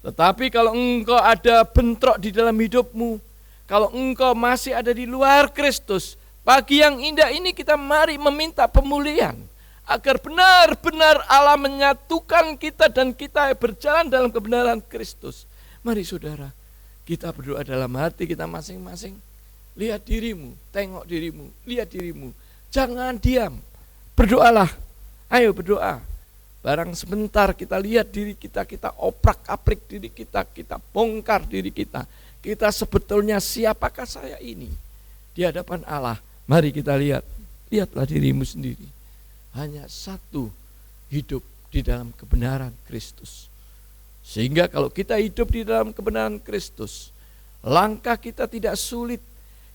Tetapi kalau engkau ada bentrok di dalam hidupmu, kalau engkau masih ada di luar Kristus, pagi yang indah ini kita mari meminta pemulihan, agar benar-benar Allah menyatukan kita dan kita berjalan dalam kebenaran Kristus. Mari saudara, kita berdoa dalam hati kita masing-masing. Lihat dirimu, tengok dirimu, lihat dirimu. Jangan diam, berdoalah. Ayo berdoa. Barang sebentar kita lihat diri kita, kita oprak-aprik diri kita, kita bongkar diri kita. Kita sebetulnya siapakah saya ini di hadapan Allah? Mari kita lihat, lihatlah dirimu sendiri. Hanya satu hidup di dalam kebenaran Kristus. Sehingga kalau kita hidup di dalam kebenaran Kristus, langkah kita tidak sulit,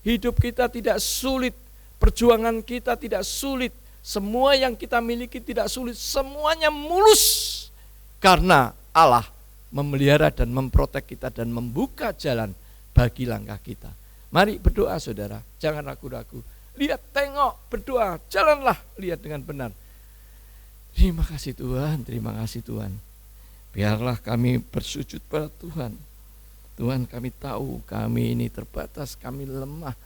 hidup kita tidak sulit, perjuangan kita tidak sulit, semua yang kita miliki tidak sulit, semuanya mulus. Karena Allah memelihara dan memprotek kita dan membuka jalan bagi langkah kita. Mari berdoa saudara, jangan ragu-ragu. Lihat, tengok, berdoa, jalanlah, lihat dengan benar. Terima kasih Tuhan, terima kasih Tuhan. Biarlah kami bersujud pada Tuhan. Tuhan, kami tahu kami ini terbatas, kami lemah,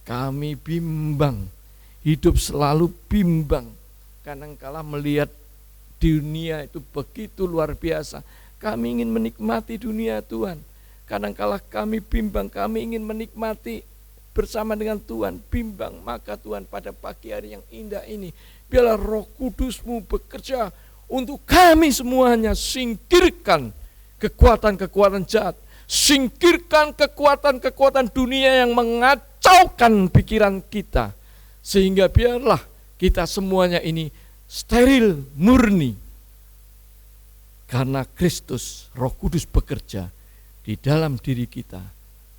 kami bimbang, hidup selalu bimbang. Kadangkala melihat dunia itu begitu luar biasa. Kami ingin menikmati dunia Tuhan. Kadangkala kami bimbang, kami ingin menikmati bersama dengan Tuhan, bimbang. Maka Tuhan, pada pagi hari yang indah ini, biarlah Roh Kudus-Mu bekerja untuk kami semuanya. Singkirkan kekuatan-kekuatan jahat, singkirkan kekuatan-kekuatan dunia yang mengacaukan pikiran kita, sehingga biarlah kita semuanya ini steril, murni, karena Kristus, Roh Kudus bekerja di dalam diri kita.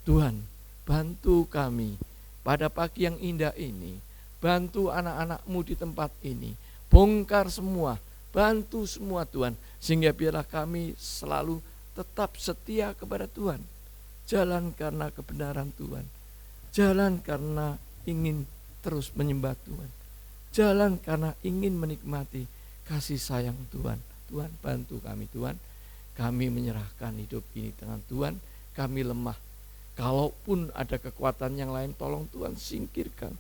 Tuhan, bantu kami pada pagi yang indah ini, bantu anak-anak-Mu di tempat ini, bongkar semua, bantu semua Tuhan, sehingga biarlah kami selalu tetap setia kepada Tuhan. Jalan karena kebenaran Tuhan, jalan karena ingin terus menyembah Tuhan, jalan karena ingin menikmati kasih sayang Tuhan. Tuhan, bantu kami Tuhan, kami menyerahkan hidup ini dengan Tuhan. Kami lemah, kalaupun ada kekuatan yang lain, tolong Tuhan singkirkan.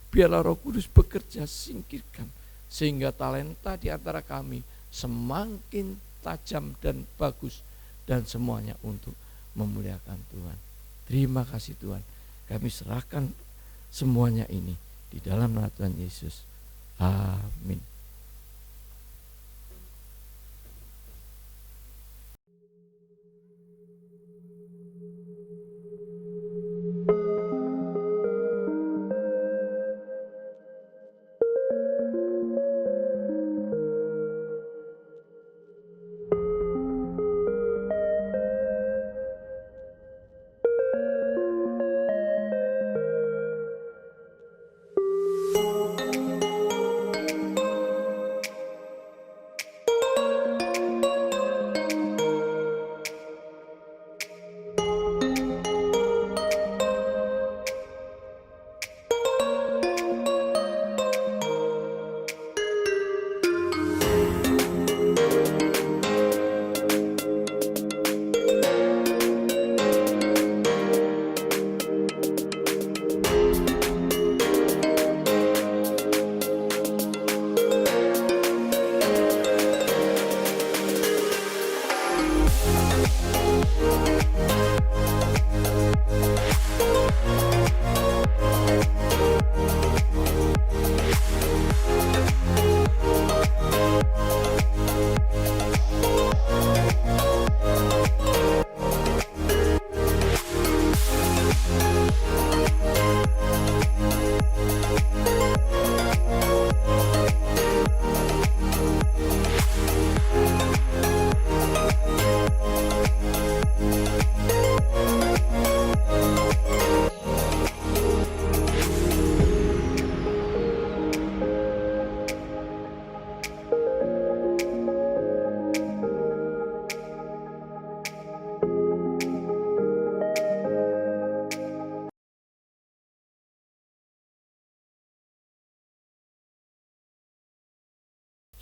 Biarlah Roh Kudus bekerja, singkirkan, sehingga talenta di antara kami semakin tajam dan bagus, dan semuanya untuk memuliakan Tuhan. Terima kasih Tuhan, kami serahkan semuanya ini di dalam nama Tuhan Yesus. Amin.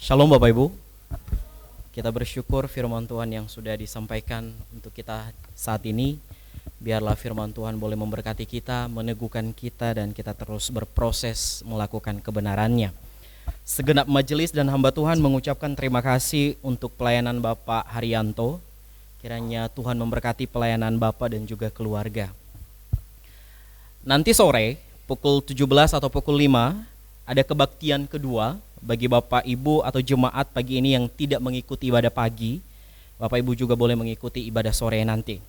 Shalom Bapak Ibu, kita bersyukur firman Tuhan yang sudah disampaikan untuk kita saat ini. Biarlah firman Tuhan boleh memberkati kita, meneguhkan kita, dan kita terus berproses melakukan kebenarannya. Segenap majelis dan hamba Tuhan mengucapkan terima kasih untuk pelayanan Bapak Haryanto. Kiranya Tuhan memberkati pelayanan Bapak dan juga keluarga. Nanti sore pukul 17 atau pukul 5 ada kebaktian kedua bagi Bapak Ibu atau jemaat pagi ini yang tidak mengikuti ibadah pagi. Bapak Ibu juga boleh mengikuti ibadah sore nanti.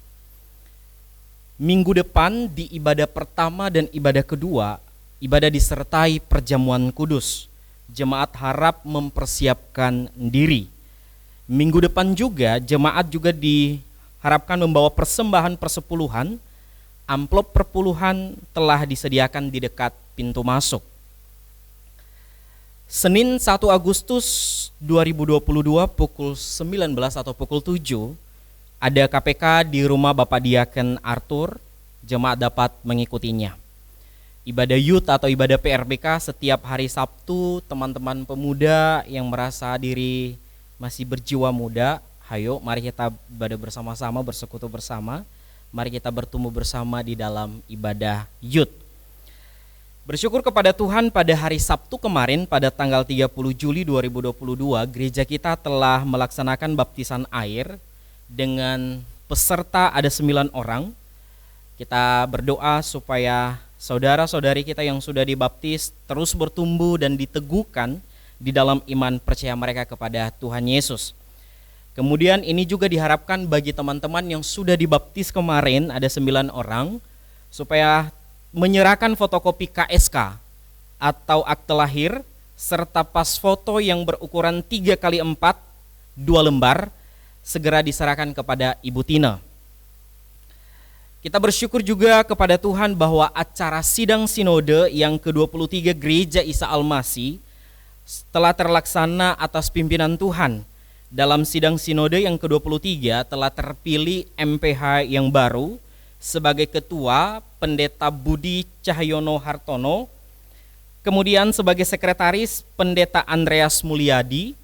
Minggu depan di ibadah pertama dan ibadah kedua, ibadah disertai perjamuan kudus. Jemaat harap mempersiapkan diri. Minggu depan juga jemaat juga diharapkan membawa persembahan persepuluhan. Amplop perpuluhan telah disediakan di dekat pintu masuk. Senin 1 Agustus 2022 pukul 19 atau pukul 7 ada KPK di rumah Bapak Diaken Arthur. Jemaat dapat mengikutinya. Ibadah youth atau ibadah PRBK setiap hari Sabtu. Teman-teman pemuda yang merasa diri masih berjiwa muda, hayo mari kita ibadah bersama-sama, bersekutu bersama. Mari kita bertumbuh bersama di dalam ibadah youth. Bersyukur kepada Tuhan, pada hari Sabtu kemarin pada tanggal 30 Juli 2022 gereja kita telah melaksanakan baptisan air dengan peserta ada 9 orang. Kita berdoa supaya saudara-saudari kita yang sudah dibaptis terus bertumbuh dan diteguhkan di dalam iman percaya mereka kepada Tuhan Yesus. Kemudian ini juga diharapkan bagi teman-teman yang sudah dibaptis kemarin ada 9 orang supaya menyerahkan fotokopi KSK atau akte lahir serta pas foto yang berukuran 3x4 2 lembar segera diserahkan kepada Ibu Tina. Kita bersyukur juga kepada Tuhan bahwa acara sidang sinode yang ke-23 Gereja Isa Almasi telah terlaksana atas pimpinan Tuhan. Dalam sidang sinode yang ke-23 telah terpilih MPH yang baru sebagai ketua Pendeta Budi Cahyono Hartono, kemudian sebagai sekretaris Pendeta Andreas Mulyadi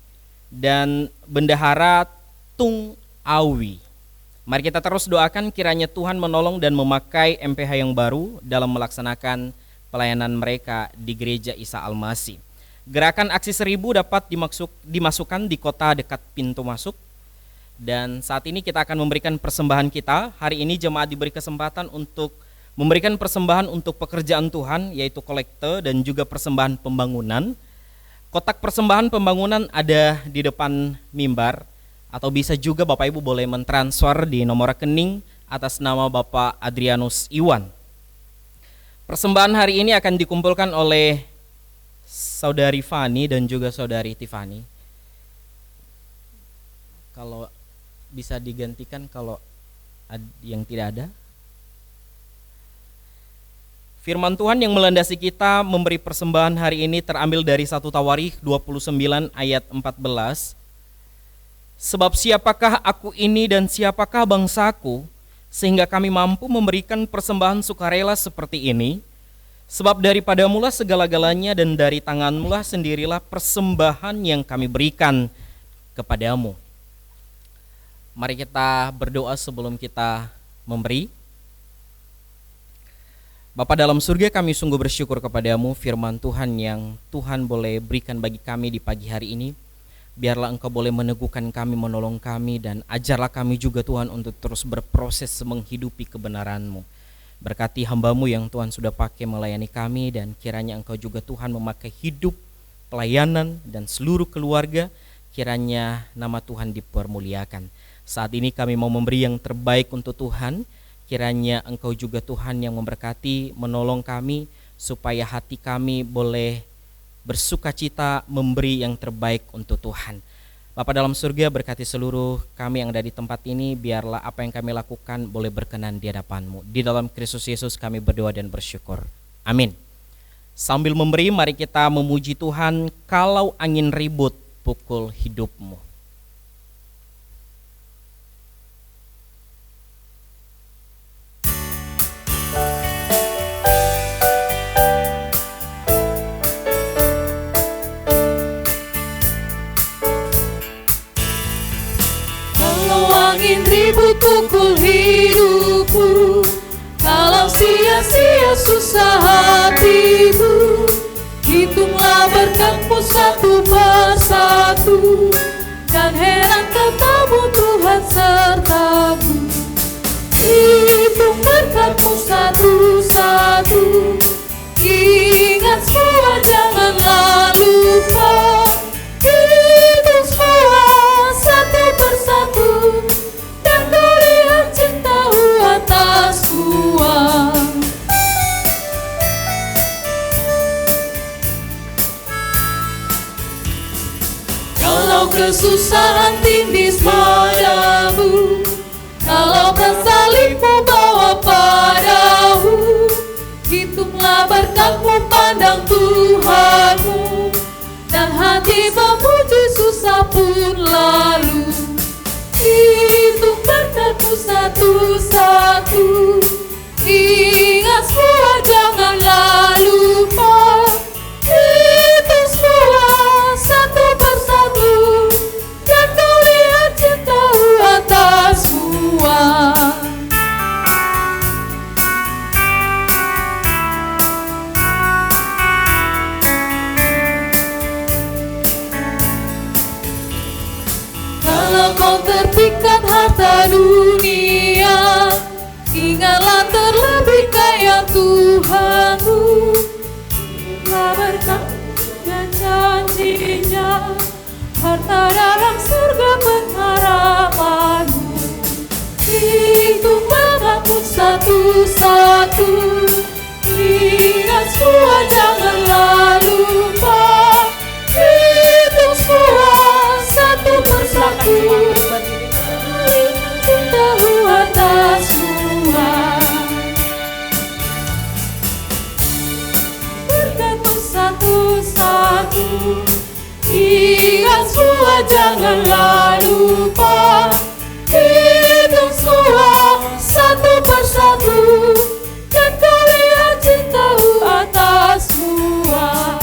dan Bendahara Tung Awi. Mari kita terus doakan kiranya Tuhan menolong dan memakai MPH yang baru dalam melaksanakan pelayanan mereka di Gereja Isa Almasi. Gerakan Aksi 1000 dapat dimasukkan di kota dekat pintu masuk. Dan saat ini kita akan memberikan persembahan kita. Hari ini jemaat diberi kesempatan untuk memberikan persembahan untuk pekerjaan Tuhan, yaitu kolekte dan juga persembahan pembangunan. Kotak persembahan pembangunan ada di depan mimbar, atau bisa juga Bapak Ibu boleh mentransfer di nomor rekening atas nama Bapak Adrianus Iwan. Persembahan hari ini akan dikumpulkan oleh Saudari Fani dan juga Saudari Tiffany. Kalau bisa digantikan kalau yang tidak ada. Firman Tuhan yang melandasi kita memberi persembahan hari ini terambil dari 1 Tawarikh 29 ayat 14. Sebab siapakah aku ini dan siapakah bangsaku, sehingga kami mampu memberikan persembahan sukarela seperti ini? Sebab daripadamulah segala-galanya dan dari tanganmulah sendirilah persembahan yang kami berikan kepadamu. Mari kita berdoa sebelum kita memberi. Bapa dalam surga, kami sungguh bersyukur kepadamu firman Tuhan yang Tuhan boleh berikan bagi kami di pagi hari ini. Biarlah Engkau boleh meneguhkan kami, menolong kami, dan ajarlah kami juga Tuhan untuk terus berproses menghidupi kebenaran-Mu. Berkati hamba-Mu yang Tuhan sudah pakai melayani kami, dan kiranya Engkau juga Tuhan memakai hidup, pelayanan, dan seluruh keluarga. Kiranya nama Tuhan dipermuliakan. Saat ini kami mau memberi yang terbaik untuk Tuhan. Kiranya Engkau juga Tuhan yang memberkati, menolong kami, supaya hati kami boleh bersukacita memberi yang terbaik untuk Tuhan. Bapa dalam surga, berkati seluruh kami yang ada di tempat ini. Biarlah apa yang kami lakukan boleh berkenan di hadapan-Mu. Di dalam Kristus Yesus kami berdoa dan bersyukur. Amin. Sambil memberi, mari kita memuji Tuhan. Kalau angin ribut, pukul hidupmu. Angin ribut pukul hidupmu, kalau sia-sia susah hatimu, hitunglah berkatmu satu persatu, dan heran katamu Tuhan sertamu. Hitung berkatmu satu-satu, ingat semua janganlah lupa. Hitung semua satu persatu, dan kau lihat cinta-Mu atas semua. Kalau kesulitan kesusahan tindis padamu, kalau salibmu bawa padamu, hitunglah berkatmu pandang Tuhanmu, dan hati memuji susah pun lalu. Hitung berkatmu satu-satu, ingat semua janganlah lupa. Hitung semua satu persatu, dan kau lihat cinta-Mu atas semua. Kalau kau terpikat harta dunia, ingatlah terlebih kaya Tuhanmu. Telah berkat dan janjinya, harta dalam surga pengharapanmu. Hitung berkatmu satu-satu, ingat semua janganlah lupa. Hitung semua satu persatu, cinta-Mu atas semua. Berkatmu satu-satu, ingat semua janganlah lupa. Hitung semua satu persatu, dan kau lihat cinta-Mu atas semua.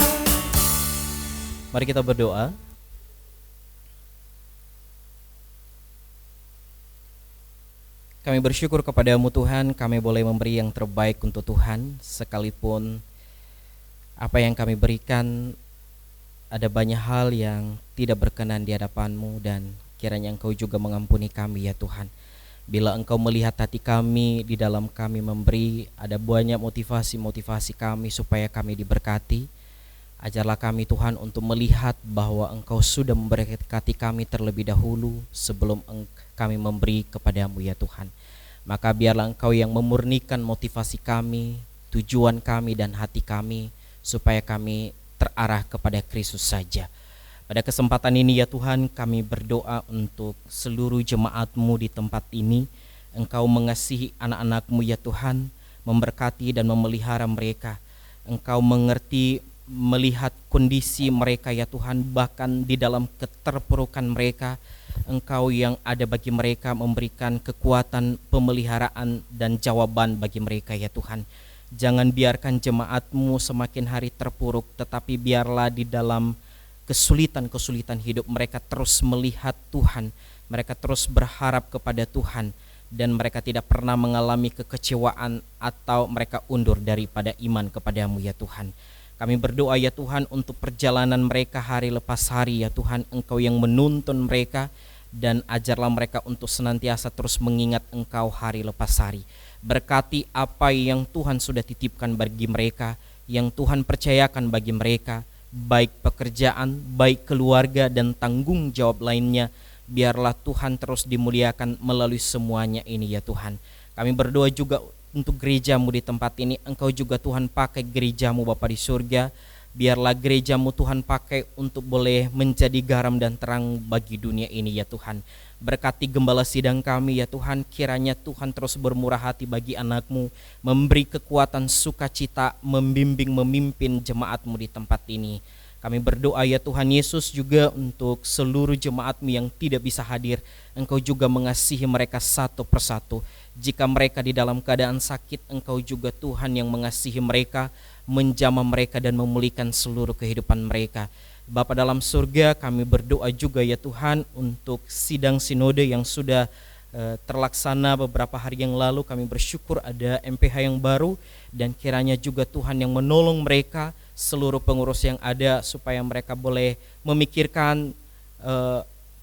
Mari kita berdoa. Kami bersyukur kepada-Mu Tuhan, kami boleh memberi yang terbaik untuk Tuhan, sekalipun apa yang kami berikan ada banyak hal yang tidak berkenan di hadapan-Mu, dan kiranya Engkau juga mengampuni kami ya Tuhan. Bila Engkau melihat hati kami, di dalam kami memberi, ada banyak motivasi-motivasi kami supaya kami diberkati. Ajarlah kami Tuhan untuk melihat bahwa Engkau sudah memberkati kami terlebih dahulu sebelum kami memberi kepada-Mu ya Tuhan. Maka biarlah Engkau yang memurnikan motivasi kami, tujuan kami dan hati kami, supaya kami terarah kepada Kristus saja. Pada kesempatan ini ya Tuhan, kami berdoa untuk seluruh jemaat-Mu di tempat ini. Engkau mengasihi anak-anak-Mu ya Tuhan, memberkati dan memelihara mereka. Engkau mengerti, melihat kondisi mereka ya Tuhan, bahkan di dalam keterpurukan mereka, Engkau yang ada bagi mereka, memberikan kekuatan, pemeliharaan dan jawaban bagi mereka ya Tuhan. Jangan biarkan jemaat-Mu semakin hari terpuruk, tetapi biarlah di dalam kesulitan-kesulitan hidup mereka terus melihat Tuhan, mereka terus berharap kepada Tuhan, dan mereka tidak pernah mengalami kekecewaan atau mereka undur daripada iman kepada-Mu ya Tuhan. Kami berdoa ya Tuhan untuk perjalanan mereka hari lepas hari ya Tuhan, Engkau yang menuntun mereka, dan ajarlah mereka untuk senantiasa terus mengingat Engkau hari lepas hari. Berkati apa yang Tuhan sudah titipkan bagi mereka, yang Tuhan percayakan bagi mereka, baik pekerjaan, baik keluarga dan tanggung jawab lainnya. Biarlah Tuhan terus dimuliakan melalui semuanya ini ya Tuhan. Kami berdoa juga untuk gereja-Mu di tempat ini. Engkau juga Tuhan pakai gereja-Mu Bapa di surga. Biarlah gereja-Mu Tuhan pakai untuk boleh menjadi garam dan terang bagi dunia ini ya Tuhan. Berkati gembala sidang kami ya Tuhan, kiranya Tuhan terus bermurah hati bagi anak-Mu, memberi kekuatan sukacita, membimbing, memimpin jemaat-Mu di tempat ini. Kami berdoa ya Tuhan Yesus juga untuk seluruh jemaat-Mu yang tidak bisa hadir. Engkau juga mengasihi mereka satu persatu. Jika mereka di dalam keadaan sakit, Engkau juga Tuhan yang mengasihi mereka, menjamah mereka dan memulihkan seluruh kehidupan mereka. Bapa dalam surga, kami berdoa juga ya Tuhan untuk sidang sinode yang sudah terlaksana beberapa hari yang lalu. Kami bersyukur ada MPH yang baru, dan kiranya juga Tuhan yang menolong mereka, seluruh pengurus yang ada, supaya mereka boleh memikirkan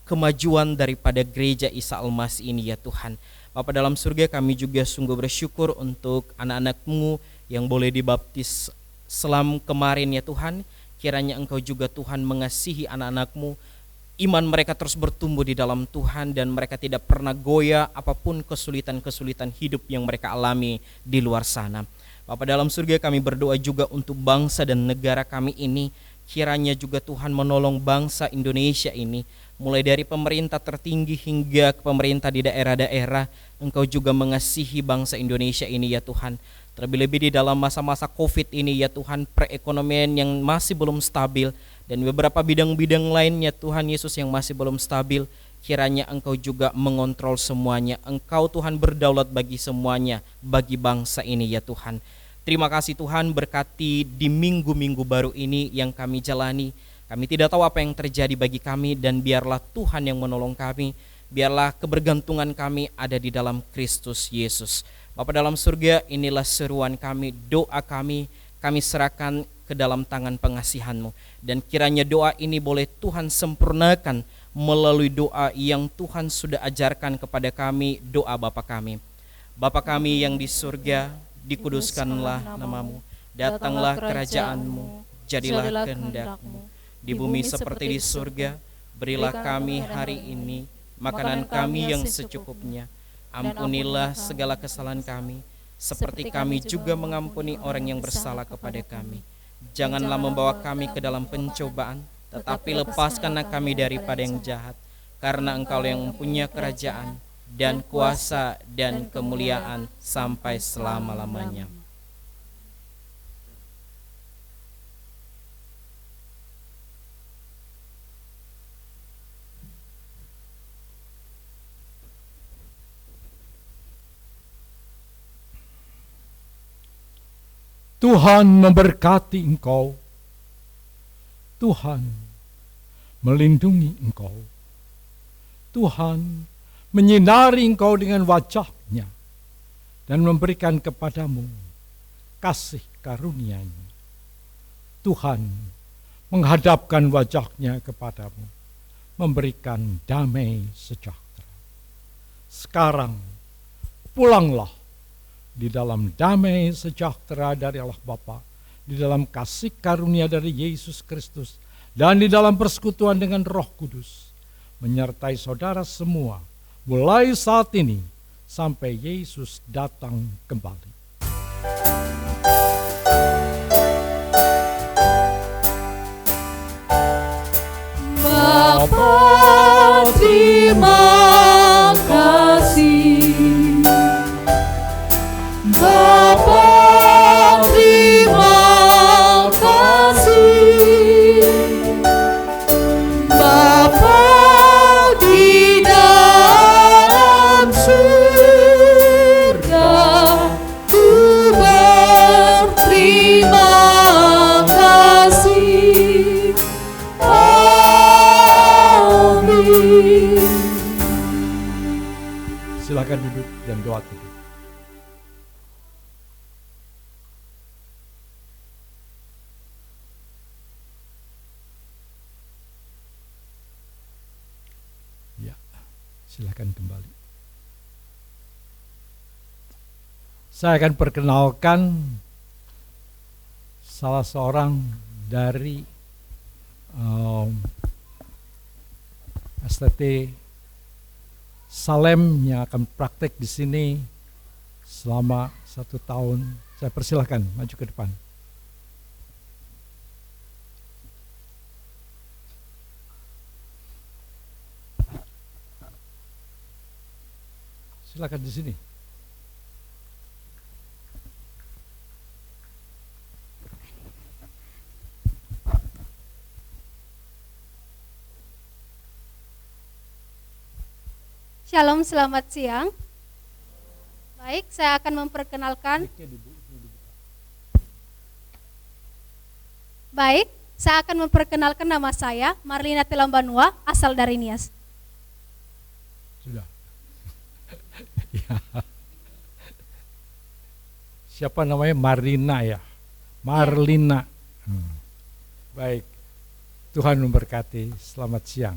kemajuan daripada gereja Isa Al-Masih ini ya Tuhan. Bapa dalam surga, kami juga sungguh bersyukur untuk anak-anak-Mu yang boleh dibaptis selam kemarin ya Tuhan. Kiranya Engkau juga Tuhan mengasihi anak-anak-Mu, iman mereka terus bertumbuh di dalam Tuhan, dan mereka tidak pernah goyah apapun kesulitan-kesulitan hidup yang mereka alami di luar sana. Bapa dalam surga, kami berdoa juga untuk bangsa dan negara kami ini. Kiranya juga Tuhan menolong bangsa Indonesia ini, mulai dari pemerintah tertinggi hingga ke pemerintah di daerah-daerah. Engkau juga mengasihi bangsa Indonesia ini ya Tuhan. Terlebih-lebih di dalam masa-masa COVID ini ya Tuhan, perekonomian yang masih belum stabil dan beberapa bidang-bidang lainnya Tuhan Yesus yang masih belum stabil. Kiranya Engkau juga mengontrol semuanya. Engkau Tuhan berdaulat bagi semuanya, bagi bangsa ini ya Tuhan. Terima kasih Tuhan, berkati di minggu-minggu baru ini yang kami jalani. Kami tidak tahu apa yang terjadi bagi kami, dan biarlah Tuhan yang menolong kami. Biarlah kebergantungan kami ada di dalam Kristus Yesus. Bapa dalam surga, inilah seruan kami, doa kami serahkan ke dalam tangan pengasihan-Mu. Dan kiranya doa ini boleh Tuhan sempurnakan melalui doa yang Tuhan sudah ajarkan kepada kami, doa Bapa kami. Bapa kami yang di surga, dikuduskanlah nama-Mu, datanglah kerajaan-Mu, jadilah kehendak-Mu di bumi seperti di surga. Berilah kami hari ini makanan kami yang secukupnya. Ampunilah segala kesalahan kami, seperti kami juga mengampuni orang yang bersalah kepada kami. Janganlah membawa kami ke dalam pencobaan, tetapi lepaskanlah kami daripada yang jahat. Karena Engkau yang mempunyai kerajaan dan kuasa dan kemuliaan sampai selama-lamanya. Tuhan memberkati engkau. Tuhan melindungi engkau. Tuhan menyinari engkau dengan wajah-Nya dan memberikan kepadamu kasih karunia-Nya. Tuhan menghadapkan wajah-Nya kepadamu, memberikan damai sejahtera. Sekarang pulanglah di dalam damai sejahtera dari Allah Bapa, di dalam kasih karunia dari Yesus Kristus, dan di dalam persekutuan dengan Roh Kudus, menyertai saudara semua, mulai saat ini sampai Yesus datang kembali. Bapa, terima kasih. Bapa, terima kasih. Bapa di dalam surga, ku berterima kasih. Amin. Silakan duduk dan doa tutup. Silakan kembali. Saya akan perkenalkan salah seorang dari STT Salem yang akan praktek di sini selama 1 tahun. Saya persilahkan maju ke depan. Silakan di sini. Shalom, selamat siang. Baik, saya akan memperkenalkan. Baik, saya akan memperkenalkan nama saya Marlina Telambanua, asal dari Nias. Sudah. Ya. Siapa namanya? Marlina ya? Marlina. Baik, Tuhan memberkati. Selamat siang.